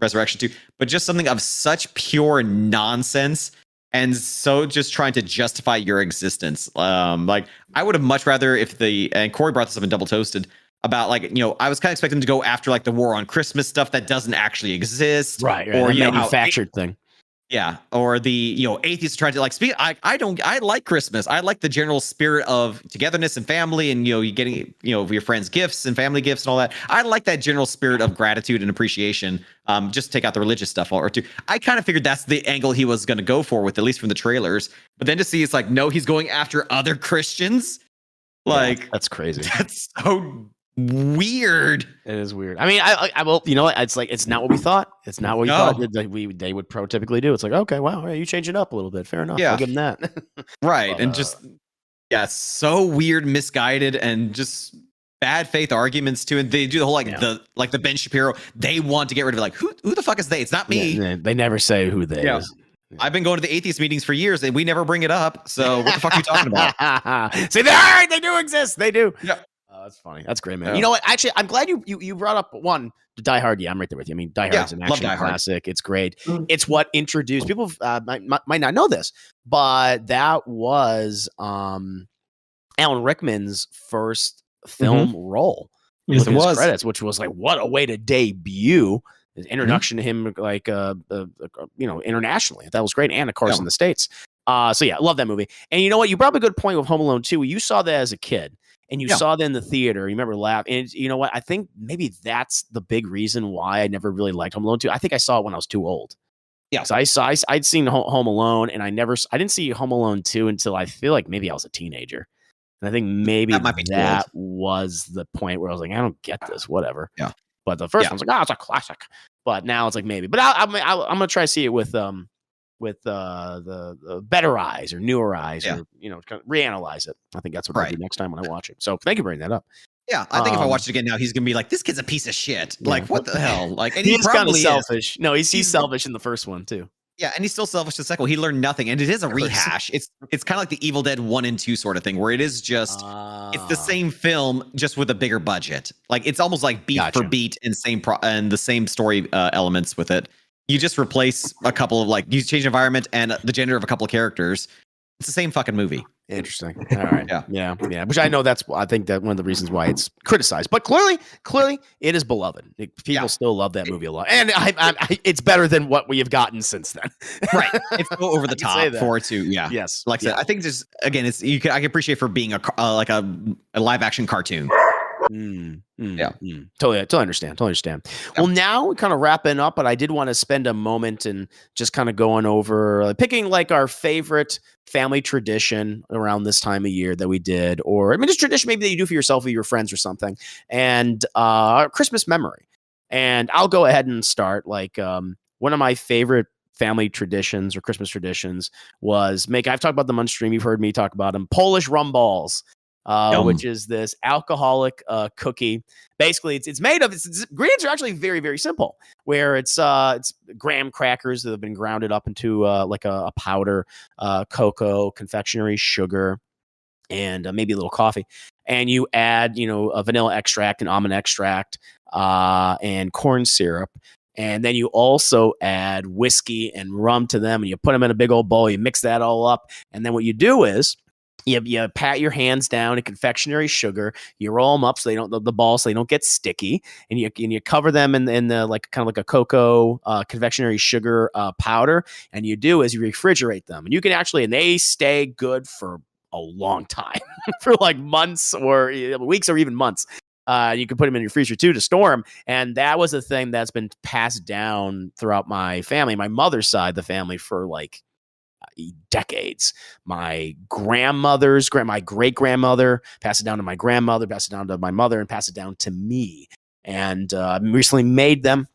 Resurrection too, but just something of such pure nonsense. And so just trying to justify your existence. Like, I would have much rather and Corey brought this up in Double Toasted about, like, I was kind of expecting to go after like the war on Christmas stuff that doesn't actually exist.
Right. Or manufactured thing.
Yeah. Or the, atheists trying to like speak. I like Christmas. I like the general spirit of togetherness and family, and, you getting, your friends gifts and family gifts and all that. I like that general spirit of gratitude and appreciation. Just take out the religious stuff or two. I kind of figured that's the angle he was going to go for with, at least from the trailers. But then to see it's like, no, he's going after other Christians. Like,
that's crazy.
That's so weird.
It is weird. I mean, I will. You know what? It's like, it's not what we thought. It's not what we thought they would prototypically do. It's like, okay, wow, you change it up a little bit. Fair enough. Yeah, I'll give them that.
Right, but, and just so weird, misguided, and just bad faith arguments too. And they do the whole the Ben Shapiro. They want to get rid of it. Like, who the fuck is they? It's not me.
Yeah, they never say who they is.
Yeah. I've been going to the atheist meetings for years, and we never bring it up. So what the fuck are you talking about?
See, they do exist. They do. Yeah. That's funny. That's great, man. Yeah. You know what? Actually, I'm glad you brought up one. Die Hard. Yeah, I'm right there with you. I mean, Die Hard's an action classic. It's great. It's what introduced people. Might not know this, but that was Alan Rickman's first film role.
Yes, it was.
Credits, which was like, what a way to debut. His introduction to him, like internationally. That was great, and of course in the States. So yeah, I love that movie. And you know what? You brought up a good point with Home Alone 2. You saw that as a kid. And you saw that in the theater. You remember laughing. And you know what? I think maybe that's the big reason why I never really liked Home Alone 2. I think I saw it when I was too old. Yeah. So I'd seen Home Alone, and I didn't see Home Alone 2 until I feel like maybe I was a teenager. And I think maybe that was the point where I was like, I don't get this, whatever. Yeah. But the first one was like, it's a classic. But now it's like, maybe. But I'm going to try to see it with the better eyes or newer eyes, or kind of reanalyze it. I think that's what I'll do next time when I watch it. So thank you for bringing that up.
Yeah, I think if I watch it again now, he's gonna be like, "This kid's a piece of shit." Like, what the hell? Like, and
he's kind of selfish. No, he's selfish in the first one too.
Yeah, and he's still selfish the sequel. He learned nothing, and it is a rehash. It's kind of like the Evil Dead 1 and 2 sort of thing, where it is just it's the same film just with a bigger budget. Like it's almost like beat for beat and and the same story elements with it. You just replace a couple of you change the environment and the gender of a couple of characters. It's the same fucking movie.
Interesting. All right. Yeah. Which I know I think that one of the reasons why it's criticized, but clearly it is beloved. People still love that movie a lot, and it's better than what we have gotten since then.
Right. It's so over the top for it too. Yeah.
Yes.
Like I said, I think just again, I can appreciate for being a live action cartoon.
Totally understand. Well, now we're kind of wrapping up, but I did want to spend a moment and just kind of going over picking our favorite family tradition around this time of year that we did, or just tradition maybe that you do for yourself or your friends or something, and Christmas memory. And I'll go ahead and start. One of my favorite family traditions or Christmas traditions was I've talked about them on stream. You've heard me talk about them. Polish rum balls. Which is this alcoholic cookie. Basically, it's made of. Its ingredients are actually very, very simple. Where it's graham crackers that have been grounded up into a powder, cocoa, confectionery sugar, and maybe a little coffee. And you add a vanilla extract and almond extract and corn syrup. And then you also add whiskey and rum to them, and you put them in a big old bowl. You mix that all up, and then what you do is you pat your hands down in confectionery sugar. You roll them up so they don't the balls so they don't get sticky, and you cover them in the kind of like a cocoa confectionery sugar powder. And you do is you refrigerate them, and you can and they stay good for a long time, for months or weeks or even months. You can put them in your freezer too to store them, and that was a thing that's been passed down throughout my family, my mother's side of the family, for decades. My my great grandmother passed it down to my grandmother, passed it down to my mother, and passed it down to me. And I recently made them.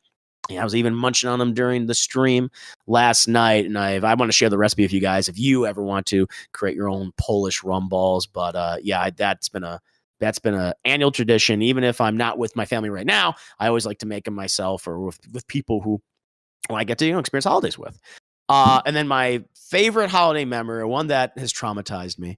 I was even munching on them during the stream last night, and I want to share the recipe with you guys if you ever want to create your own Polish rum balls. But that's been a annual tradition. Even if I'm not with my family right now, I always like to make them myself or with people who I get to experience holidays with. And then my favorite holiday memory, one that has traumatized me,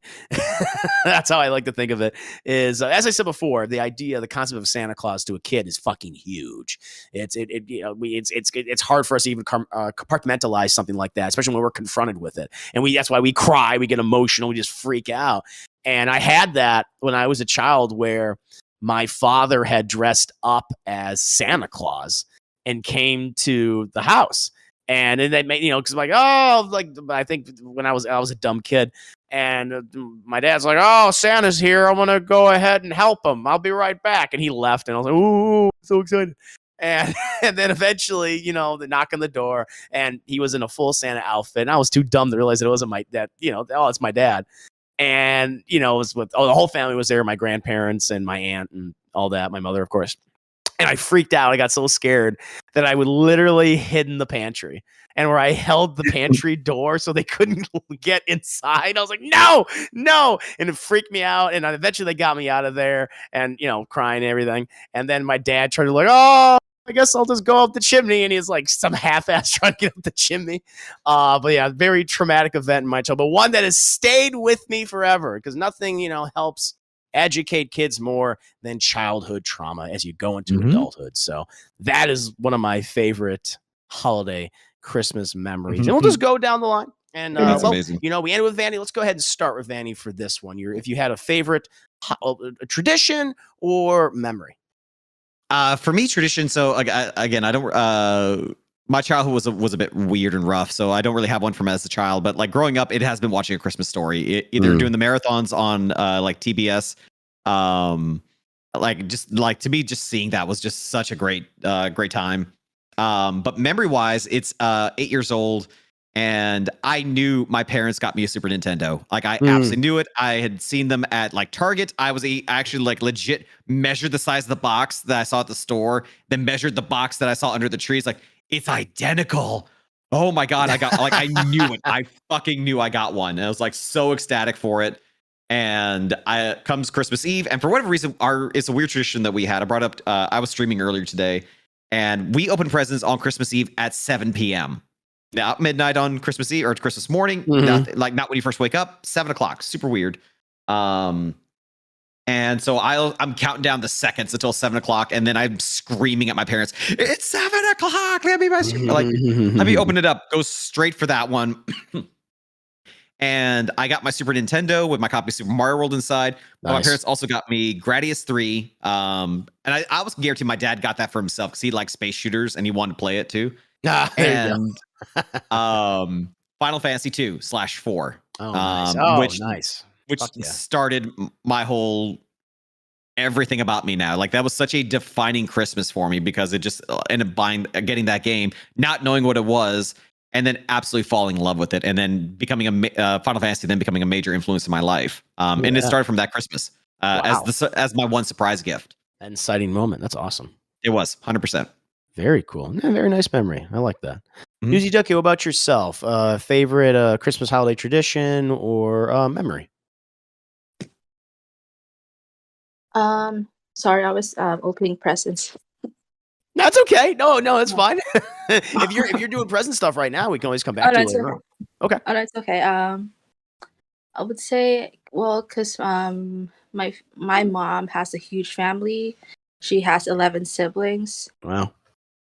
that's how I like to think of it, is as I said before, the concept of Santa Claus to a kid is fucking huge. It's hard for us to even compartmentalize something like that, especially when we're confronted with it. And that's why we cry, we get emotional, we just freak out. And I had that when I was a child, where my father had dressed up as Santa Claus and came to the house. And then they made, because I think when I was a dumb kid, and my dad's like, "Oh, Santa's here. I'm gonna go ahead and help him. I'll be right back." And he left, and I was like, "Ooh, so excited!" And then eventually, the knock on the door, and he was in a full Santa outfit, and I was too dumb to realize that it wasn't my dad. It's my dad, and it was the whole family was there, my grandparents and my aunt and all that, my mother, of course. And I freaked out. I got so scared that I would literally hid in the pantry, and where I held the pantry door so they couldn't get inside. I was like, no. And it freaked me out. And eventually they got me out of there and, crying and everything. And then my dad tried to oh, I guess I'll just go up the chimney. And he's like some half-ass trying to get up the chimney. But yeah, very traumatic event in my childhood, but one that has stayed with me forever, because nothing, helps educate kids more than childhood trauma as you go into adulthood. So that is one of my favorite holiday Christmas memories. And we'll just go down the line. And
that's amazing.
We ended with Vanny. Let's go ahead and start with Vanny for this one. If you had a favorite tradition or memory.
For me, tradition. So again, I don't. My childhood was a bit weird and rough, so I don't really have one from as a child. But growing up, it has been watching A Christmas Story, either doing the marathons on TBS, to me, just seeing that was just such a great time. But memory wise, it's 8 years old, and I knew my parents got me a Super Nintendo. I absolutely knew it. I had seen them at Target. I actually legit measured the size of the box that I saw at the store, then measured the box that I saw under the trees. It's identical. Oh my God. I got I knew it. I fucking knew I got one. And I was so ecstatic for it. And comes Christmas Eve. And for whatever reason, it's a weird tradition that we had. I brought up, I was streaming earlier today, and we opened presents on Christmas Eve at 7 p.m. Now, midnight on Christmas Eve or Christmas morning,
Mhm.
not when you first wake up, 7 o'clock, super weird. And so I'm counting down the seconds until 7 o'clock, and then I'm screaming at my parents, "It's 7 o'clock! Let me let me open it up." Go straight for that one. And I got my Super Nintendo with my copy of Super Mario World inside. But my
Nice.
parents also got me Gradius 3. And I was guaranteed my dad got that for himself because he likes space shooters and he wanted to play it too.
Ah, there you go.
And Final Fantasy 2/4.
Oh, nice. Oh,
which
nice.
which
Fuck yeah.
started my whole everything about me now. Like, that was such a defining Christmas for me because it just ended up getting that game, not knowing what it was, and then absolutely falling in love with it, and then becoming Final Fantasy, then becoming a major influence in my life. And it
Yeah.
started from that Christmas
Wow.
as my one surprise gift.
An exciting moment. That's awesome.
It was 100%.
Very cool. Yeah, very nice memory. I like that.
Mhm.
Yuzi Ducky, what about yourself? Favorite Christmas holiday tradition or memory?
Sorry, I was opening presents.
That's okay. No, it's fine. if you're doing present stuff right now, we can always come back
Oh,
to
no,
it
it's
later
okay.
on. Okay.
Oh, no, it's okay. I would say, well, because my mom has a huge family. She has 11 siblings,
Wow.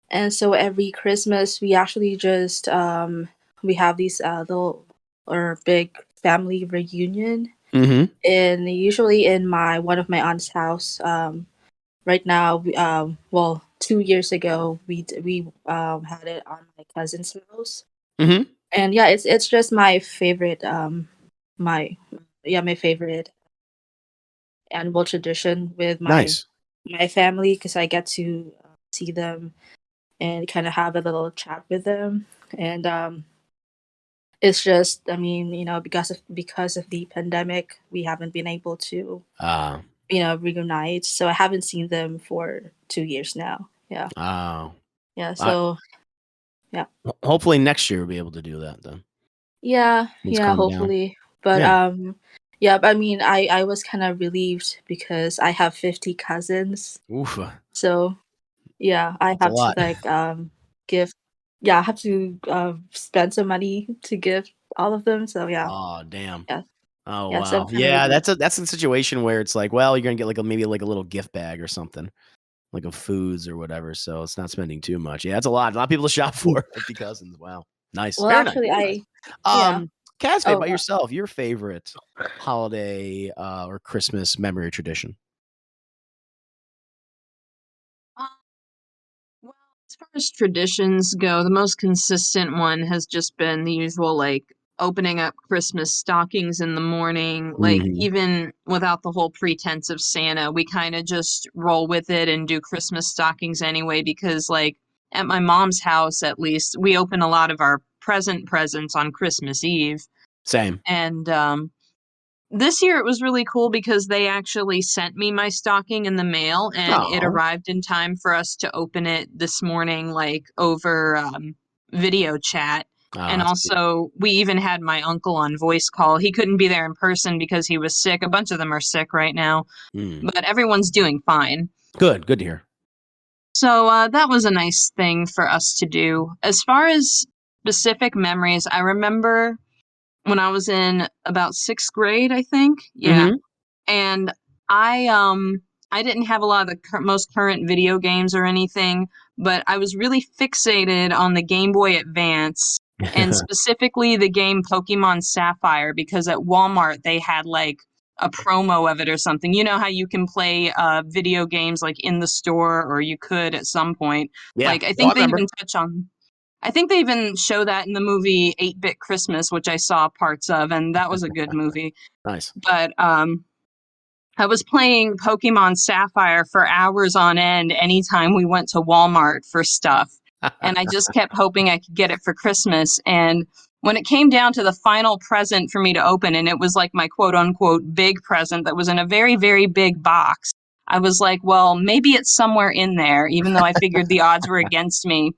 and so every Christmas we actually just we have these little or big family reunion,
Mm-hmm.
and usually in one of my aunt's house. Right now, 2 years ago we had it on my cousin's house,
Mm-hmm.
and yeah, it's just my favorite my favorite annual tradition with
Nice.
my family because I get to see them and kind of have a little chat with them, and it's just, I mean, because of the pandemic, we haven't been able to reunite, so I haven't seen them for 2 years now. Yeah,
Oh.
yeah. So yeah,
Hopefully next year we'll be able to do that then. Things calm down.
hopefully. But
Yeah.
yeah. But I mean, I was kind of relieved because I have 50 cousins,
Oof.
so yeah, I
That's a
have to
lot.
like give. Yeah, I have to spend some money to give all of them. So yeah,
Oh, damn.
yeah,
Oh,
yeah. So I'm
wow.
kind of
Yeah,
relieved.
that's a situation where it's like, well, you're gonna get maybe a little gift bag or something, like of foods or whatever. So it's not spending too much. Yeah, that's a lot. A lot of people to shop for. 50 cousins. Wow. Nice.
Well,
Very nice.
actually,
Very nice.
yeah.
Casvey,
Oh,
by yourself, your favorite holiday or Christmas memory or tradition?
Um, Well, as far as traditions go, the most consistent one has just been the usual, like opening up Christmas stockings in the morning. Like,
Mhm.
even without the whole pretense of Santa, we kind of just roll with it and do Christmas stockings anyway, because, like, at my mom's house, at least, we open a lot of our presents on Christmas Eve.
Same.
And this year it was really cool because they actually sent me my stocking in the mail, and it
Oh,
arrived in time for us to open it this morning, like over video chat. And
that's cute.
also, we even had my uncle on voice call. He couldn't be there in person because he was sick. A bunch of them are sick right now,
Mm.
but everyone's doing fine.
Good to hear.
So that was a nice thing for us to do. As far as specific memories, I remember when I was in about 6th grade, I think. Yeah.
Mhm.
And I didn't have a lot of the most current video games or anything, but I was really fixated on the Game Boy Advance, and specifically the game Pokemon Sapphire, because at Walmart they had like a promo of it or something. You know how you can play video games like in the store, or you could at some point.
Yeah.
Like, I
Oh, I
think they
remember.
even touch on I think they even show that in the movie 8-Bit Christmas, which I saw parts of, and that was a good movie.
Nice.
But I was playing Pokemon Sapphire for hours on end anytime we went to Walmart for stuff. And I just kept hoping I could get it for Christmas. And when it came down to the final present for me to open, and it was like my quote unquote big present that was in a very, very big box, I was like, well, maybe it's somewhere in there, even though I figured the odds were against me.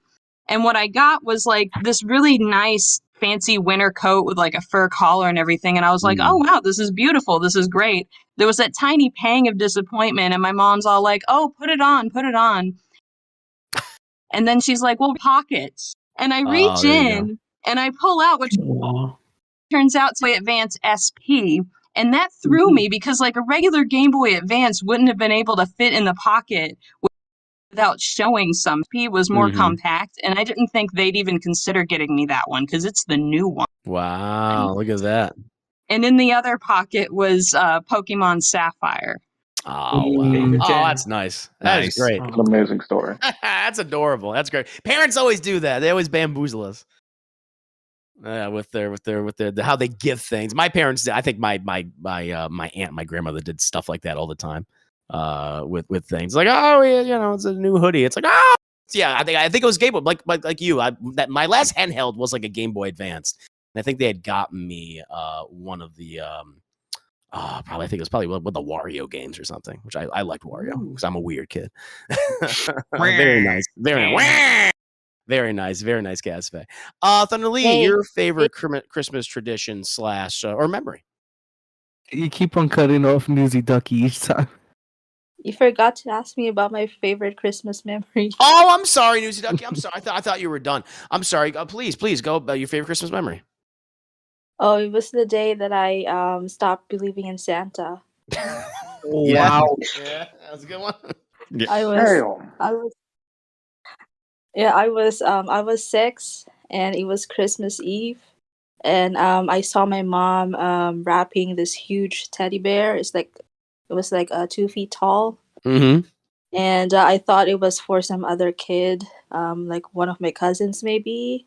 And what I got was like this really nice, fancy winter coat with like a fur collar and everything. And I was like, oh,
Mm.
wow, this is beautiful. This is great. There was that tiny pang of disappointment. And my mom's all like, oh, put it on, put it on. And then she's like, well, pockets. And I
Oh,
reach
there you go.
in and I pull out, which
Aw.
turns out to be Advance SP. And that threw me because, like, a regular Game Boy Advance wouldn't have been able to fit in the pocket without showing some. SP was more compact, and I didn't think they'd even consider getting me that one because it's the new one.
Wow, look at that.
And in the other pocket was Pokemon Sapphire.
Oh, wow.
Favorite
Oh,
gen.
that's nice. That is
Nice.
great.
It's an amazing story.
That's adorable. That's great. Parents always do that. They always bamboozle us. With their how they give things. My parents, I think my aunt, my grandmother did stuff like that all the time. With things like, oh yeah, it's a new hoodie. It's like, oh yeah, I think it was Game Boy. Like you, that my last handheld was like a Game Boy Advance, and I think they had gotten me one of the probably I think it was probably one of the Wario games or something, which I liked Wario because I'm a weird kid. Very nice, very nice, Gatsby. Thunder Lee,
Hey.
your favorite Christmas tradition / or memory?
You keep on cutting off Newsy Ducky each time.
You forgot to ask me about my favorite Christmas memory.
Oh, I'm sorry, Newsy Ducky. I'm sorry. I thought you were done. I'm sorry. Please go about your favorite Christmas memory.
Oh, it was the day that I stopped believing in Santa.
Wow. Yeah, that was a good one.
I was 6 and it was Christmas Eve, and I saw my mom wrapping this huge teddy bear. It was like 2 feet tall.
Mm-hmm.
And I thought it was for some other kid, like one of my cousins maybe.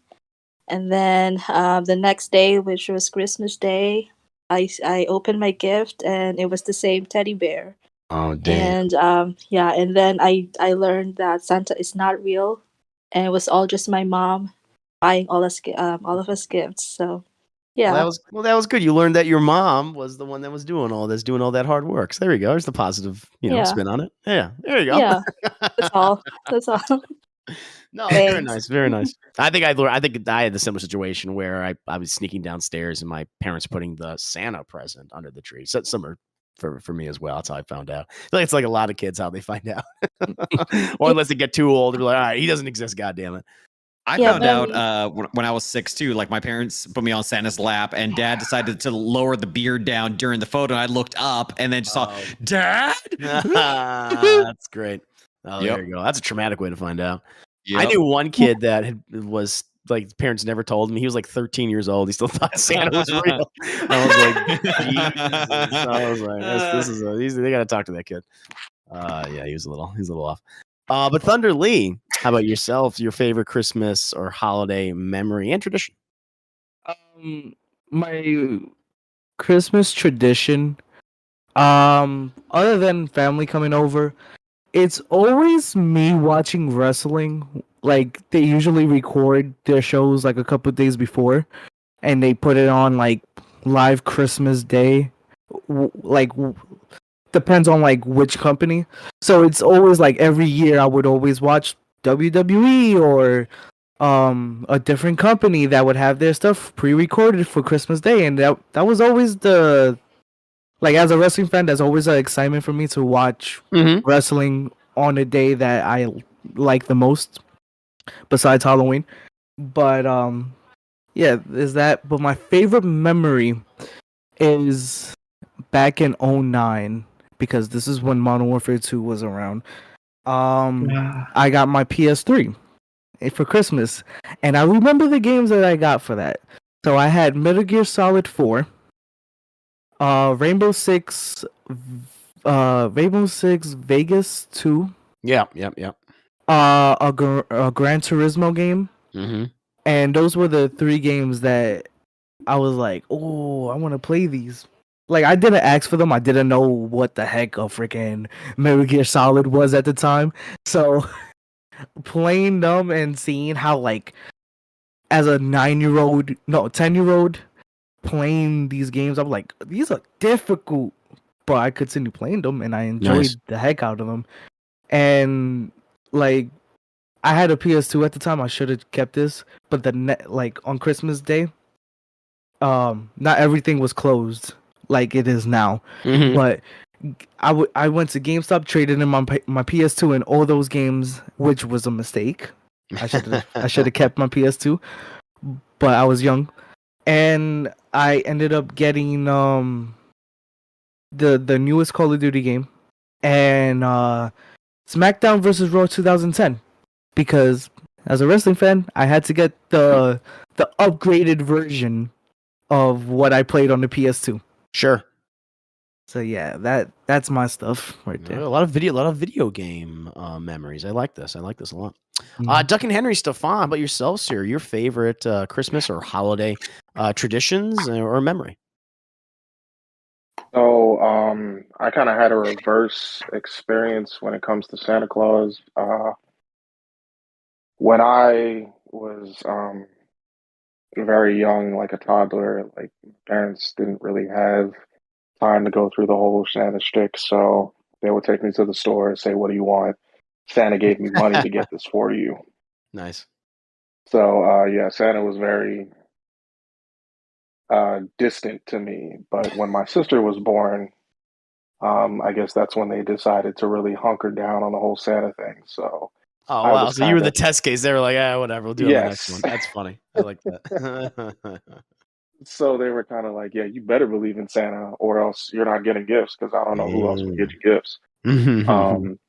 And then the next day, which was Christmas Day, I opened my gift and it was the same teddy bear.
Oh, damn.
And and then I learned that Santa is not real, and it was all just my mom buying all of us gifts. So yeah,
That was good. You learned that your mom was the one that was doing all this, doing all that hard work. So there you go. There's the positive,
Yeah.
spin on it. Yeah, there you go.
yeah, that's all. That's all.
No, very
Thanks.
nice, very nice. I think I had the similar situation where I was sneaking downstairs and my parents putting the Santa present under the tree. So similar for me as well. That's how I found out. I feel like it's like a lot of kids how they find out, or unless they get too old, they're like, all right, he doesn't exist. God damn it.
I
Yeah,
found
but
out when I was 6 too. Like my parents put me on Santa's lap, and Dad decided to lower the beard down during the photo. And I looked up and then just saw Dad.
That's great. Oh,
Yep.
there you go. That's a traumatic way to find out.
Yep.
I knew one kid that was like parents never told him. He was like 13 years old. He still thought Santa was real. I was like, Jesus. I was like, they got to talk to that kid. Yeah, he was a little off. But Thunder Lee, how about yourself? Your favorite Christmas or holiday memory and tradition?
My Christmas tradition, other than family coming over, it's always me watching wrestling. Like they usually record their shows like a couple of days before, and they put it on like live Christmas Day. Depends on like which company. So it's always like every year I would always watch WWE or a different company that would have their stuff pre-recorded for Christmas Day, and that was always like as a wrestling fan, there's always an excitement for me to watch wrestling on a day that I like the most, besides Halloween. But yeah, is that. But my favorite memory is back in 2009, because this is when Modern Warfare 2 was around. I got my PS3 for Christmas, and I remember the games that I got for that. So I had Metal Gear Solid 4, Rainbow Six Vegas 2.
Yeah.
A Gran Turismo game.
Mm-hmm.
And those were the 3 games that I was like, oh, I want to play these. Like, I didn't ask for them. I didn't know what the heck a freaking Metal Gear Solid was at the time. So, playing them and seeing how, like, as a 10-year-old playing these games, I'm like, these are difficult. But I continued playing them, and I enjoyed the heck out of them. And, like, I had a PS2 at the time. I should have kept this. But on Christmas Day, not everything was closed like it is now.
Mm-hmm.
But I went to GameStop, traded in my PS2 and all those games, which was a mistake. I should have kept my PS2. but I was young, and I ended up getting the newest Call of Duty game, and SmackDown versus Raw 2010, because as a wrestling fan, I had to get the upgraded version of what I played on the PS2.
Sure.
So yeah, that's my stuff right there.
A lot of video game memories. I like this a lot.
Mhm.
Duck and Henry, Stefan, how about yourself, sir? Your favorite Christmas or holiday traditions or memory?
So I kind of had a reverse experience when it comes to Santa Claus. When I was very young, like a toddler, like parents didn't really have time to go through the whole Santa shtick, so they would take me to the store and say, "What do you want?" Santa gave me money to get this for you.
Nice.
So yeah, Santa was very distant to me. But when my sister was born, I guess that's when they decided to really hunker down on the whole Santa thing. So
Oh
I
wow!
was
So you were
kind
the
of
test case. They were like, whatever. We'll do it on the next
yes.
one. That's funny. I like that.
So they were kind of like, yeah, you better believe in Santa, or else you're not getting gifts because I don't know who else would get you gifts. Um,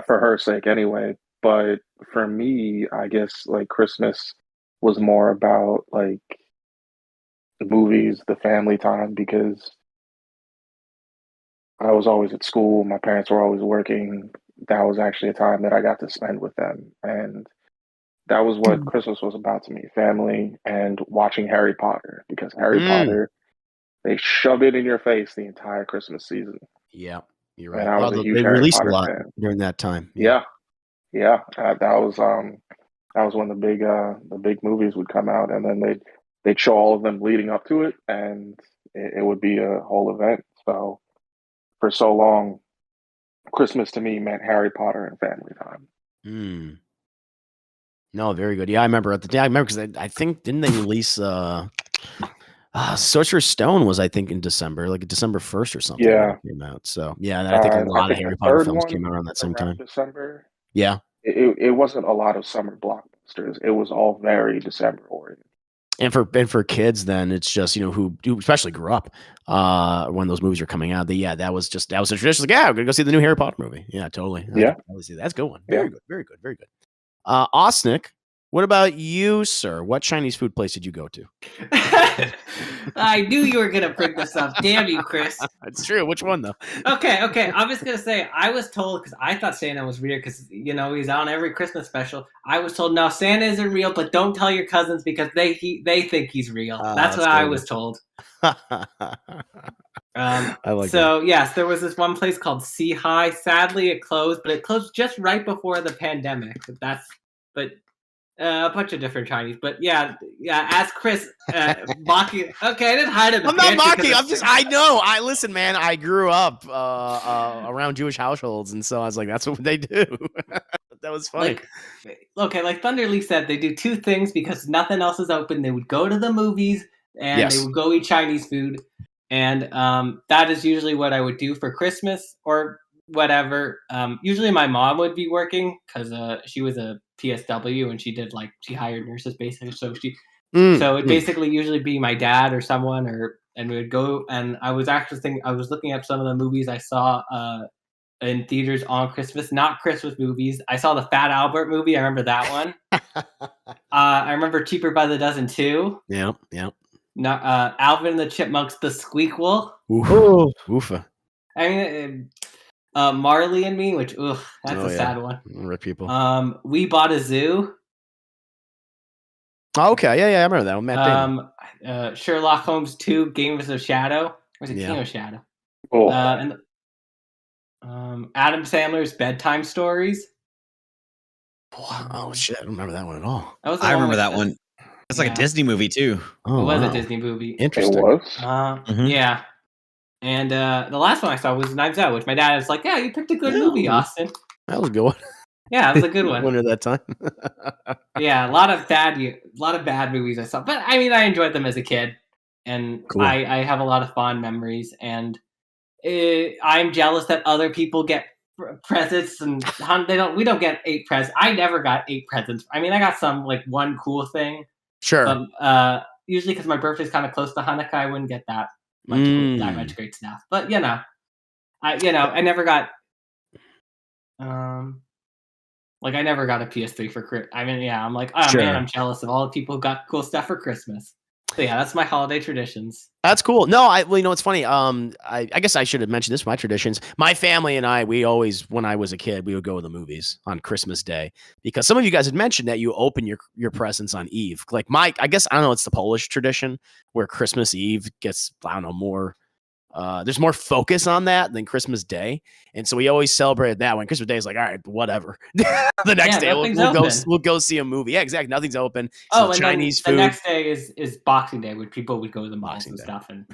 for her sake, anyway. But for me, I guess like Christmas was more about like the movies, the family time, because I was always at school. My parents were always working. That was actually a time that I got to spend with them. And that was what Christmas was about to me, family and watching Harry Potter, because Harry Potter, they shove it in your face the entire Christmas season.
Yeah, you're
And
right.
I was a huge
They
Harry
released a
Potter
lot
fan.
during that time.
Yeah. Yeah. That was when the big movies would come out, and then they'd show all of them leading up to it, and it would be a whole event. So for so long, Christmas to me meant Harry Potter and family time.
Mm. No, very good. Yeah, I remember at the day. I remember because I think didn't they release Sorcerer's Stone was I think in December, like December 1st or something when
Yeah.
it came out. So yeah, and I think a
I
lot of
think the
Harry Potter
third
films came
one
out around that same
around
time.
December.
Yeah.
It wasn't a lot of summer blockbusters. It was all very December oriented.
And for kids, then it's just who especially grew up when those movies were coming out. That was a tradition. Like, yeah, we're gonna go see the new Harry Potter movie. Yeah, totally. I
Yeah.
can totally see that. That's a good one.
Yeah.
Very good. Very good. Very good. Osnick, what about you, sir? What Chinese food place did you go to?
I knew you were gonna bring this up. Damn you, Chris.
It's true. Which one though?
Okay. I'm just gonna say I was told, because I thought Santa was weird because he's on every Christmas special. I was told no, Santa isn't real, but don't tell your cousins because they think he's real. That's what I was told.
I like
so yes, there was this one place called Sea High. Sadly, it closed, but it closed just right before the pandemic. But a bunch of different Chinese. But yeah. As Chris mocking. Okay, I didn't hide it.
I'm not mocking. I know. Listen, man. I grew up around Jewish households, and so I was like, that's what they do. That was funny.
Like Thunder Leaf said, they do two things because nothing else is open. They would go to the movies and they would go eat Chinese food, and that is usually what I would do for Christmas or whatever. Usually my mom would be working because she was a PSW and she hired nurses basically. So it'd basically usually be my dad or someone, and we would go. And I was looking at some of the movies I saw in theaters on Christmas, not Christmas movies. I saw the Fat Albert movie. I remember that one. I remember Cheaper by the Dozen too.
Yeah.
Alvin and the Chipmunks, The Squeakquel.
Oofa.
I mean, Marley and Me, which that's a sad one.
Rip people.
We Bought a Zoo.
Oh, okay, yeah, I remember that one. Matt Damon.
Sherlock Holmes 2, Games of Shadow. Or was it King of Shadow?
Oh.
And Adam Sandler's Bedtime Stories.
Oh shit, I don't remember that one at all.
I remember that one. It's like a Disney movie too.
Oh, it was a Disney movie.
Interesting.
It was?
Yeah. And the last one I saw was Knives Out, which my dad was like, yeah, you picked a good movie, Austin.
That was a good one.
Yeah, it was a good one.
Winner that time.
Yeah, a lot of bad movies I saw. But I mean, I enjoyed them as a kid. And cool. I have a lot of fond memories. And I'm jealous that other people get presents and we don't get 8 presents. I never got 8 presents. I mean, I got some like one cool thing,
Sure.
Usually, because my birthday's kind of close to Hanukkah, I wouldn't get that much great stuff. But I never got like I never got a PS3 for Christmas. I mean, yeah, I'm like, oh
Sure.
man, I'm jealous of all the people who got cool stuff for Christmas. So yeah, that's my holiday traditions.
That's cool. No, it's funny. I guess I should have mentioned this. My traditions. My family and I, we always, when I was a kid, we would go to the movies on Christmas Day because some of you guys had mentioned that you open your presents on Eve. Like I guess I don't know. It's the Polish tradition where Christmas Eve gets more. There's more focus on that than Christmas Day, and so we always celebrated that one. Christmas Day is like, all right, whatever. The next day we'll go see a movie. Yeah, exactly. Nothing's open.
And
Chinese food.
The next day is Boxing Day, where people would go to the malls and stuff and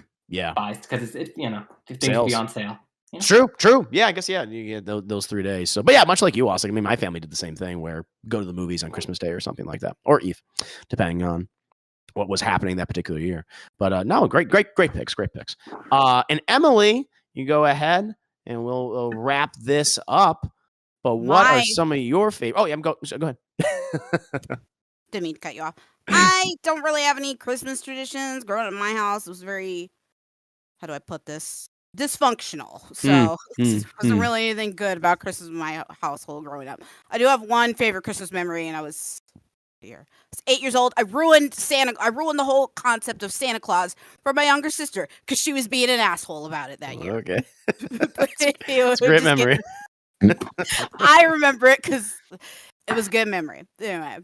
buy because it's things would be on sale.
Yeah. True. Yeah, I guess you get those 3 days. So, but yeah, much like you, Austin. I mean, my family did the same thing, where go to the movies on Christmas Day or something like that, or Eve, depending on what was happening that particular year. But no, great picks. And Emily, you go ahead and we'll wrap this up. But what are some of your favorite? Oh, yeah, go ahead.
Didn't mean to cut you off. I don't really have any Christmas traditions. Growing up in my house, it was very, how do I put this? Dysfunctional. So it wasn't really anything good about Christmas in my household growing up. I do have one favorite Christmas memory, and I was 8 years old. I ruined the whole concept of Santa Claus for my younger sister because she was being an asshole about it that year.
Okay. It's a great memory.
I remember it because it was a good memory. Anyway,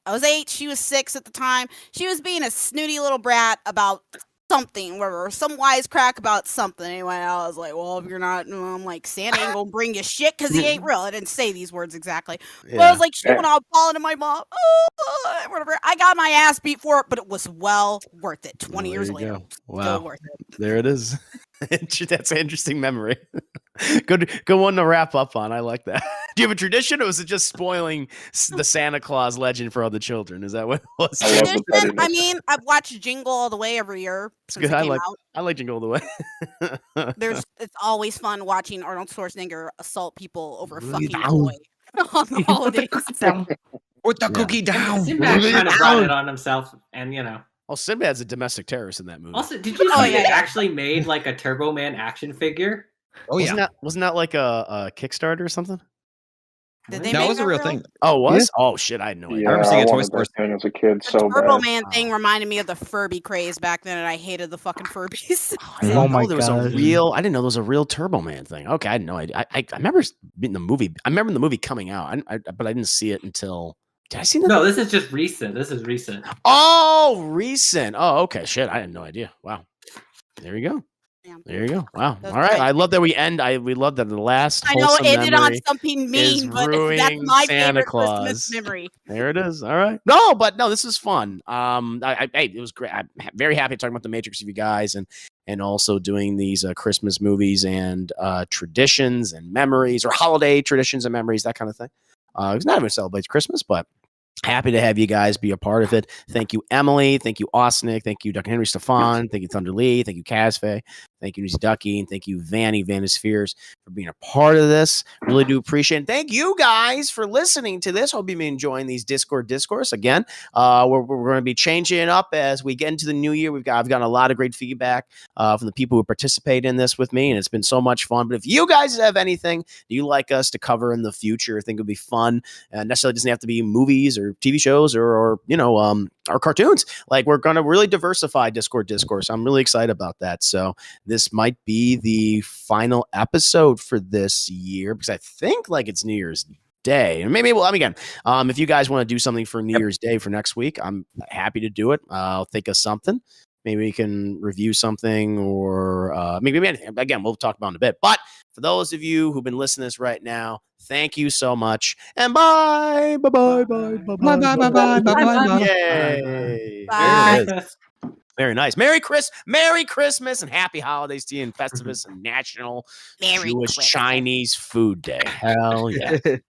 I was 8. She was 6 at the time. She was being a snooty little brat about something, or some wisecrack about something. Anyway, I was like, well, if you're not, I'm like, Santa ain't gonna bring you shit because he ain't real. I didn't say these words exactly. But I was like, she went all falling to my mom. Whatever. I got my ass beat for it, but it was well worth it. 20 years later.
Wow.
Still worth it.
There it is. That's an interesting memory. Good one to wrap up on. I like that. Do you have a tradition, or was it just spoiling the Santa Claus legend for other children? Is that what it was?
Tradition? I mean, I've watched Jingle All the Way every year since it came out.
I like Jingle All the Way.
It's always fun watching Arnold Schwarzenegger assault people over a fucking toy on the holidays.
Put the cookie down.
Sinbad kind of brought it on himself, and
Oh, Sinbad's a domestic terrorist in that movie.
Also, did you see they actually made like a Turbo Man action figure?
Oh yeah,
wasn't that like a Kickstarter or something?
That was a real thing.
Oh, it was? Yeah. Oh shit, I had no idea.
Yeah,
I remember seeing a Toy Story
thing as a kid.
The Turbo Man thing reminded me of the Furby craze back then, and I hated the fucking Furbies.
I didn't know there was a real Turbo Man thing. Okay, I had no idea. I remember in the movie. I remember the movie coming out, but I didn't see it until. Did I see that?
No, this is just recent.
Oh, recent. Oh, okay. Shit, I had no idea. Wow. There you go. There you go. Wow. All right. I love that we love that the last.
I know it ended on something mean, but that's my
Santa
favorite
Claus.
Christmas memory.
There it is. All right. No, this is fun. It was great. I'm very happy talking about the Matrix with you guys and also doing these Christmas movies and traditions and memories, or holiday traditions and memories, that kind of thing. It's not even celebrates Christmas, but happy to have you guys be a part of it. Thank you, Emily. Thank you, Osnick. Thank you, Dr. Henry Stefan. Thank you, Thunder Lee. Thank you, Casfe. Thank you, Newsy Ducky. And thank you, Vanny Vanispheres, for being a part of this. Really do appreciate it. Thank you guys for listening to this. Hope you've been enjoying these Discourse. Again, we're going to be changing it up as we get into the new year. I've gotten a lot of great feedback from the people who participate in this with me, and it's been so much fun. But if you guys have anything you like us to cover in the future, I think it would be fun. Necessarily doesn't have to be movies or TV shows or cartoons. Like, we're going to really diversify Discourse. I'm really excited about that. So this might be the final episode for this year, because I think it's New Year's Day. And maybe if you guys want to do something for New Year's Day for next week, I'm happy to do it. I'll think of something. Maybe we can review something, or maybe again, we'll talk about it in a bit. But for those of you who've been listening to this right now, thank you so much, and bye. Yay!
Bye.
Very nice. Merry Christmas and happy holidays to you, and Festivus and National
Merry
Jewish
Christmas.
Chinese Food Day. Hell yeah.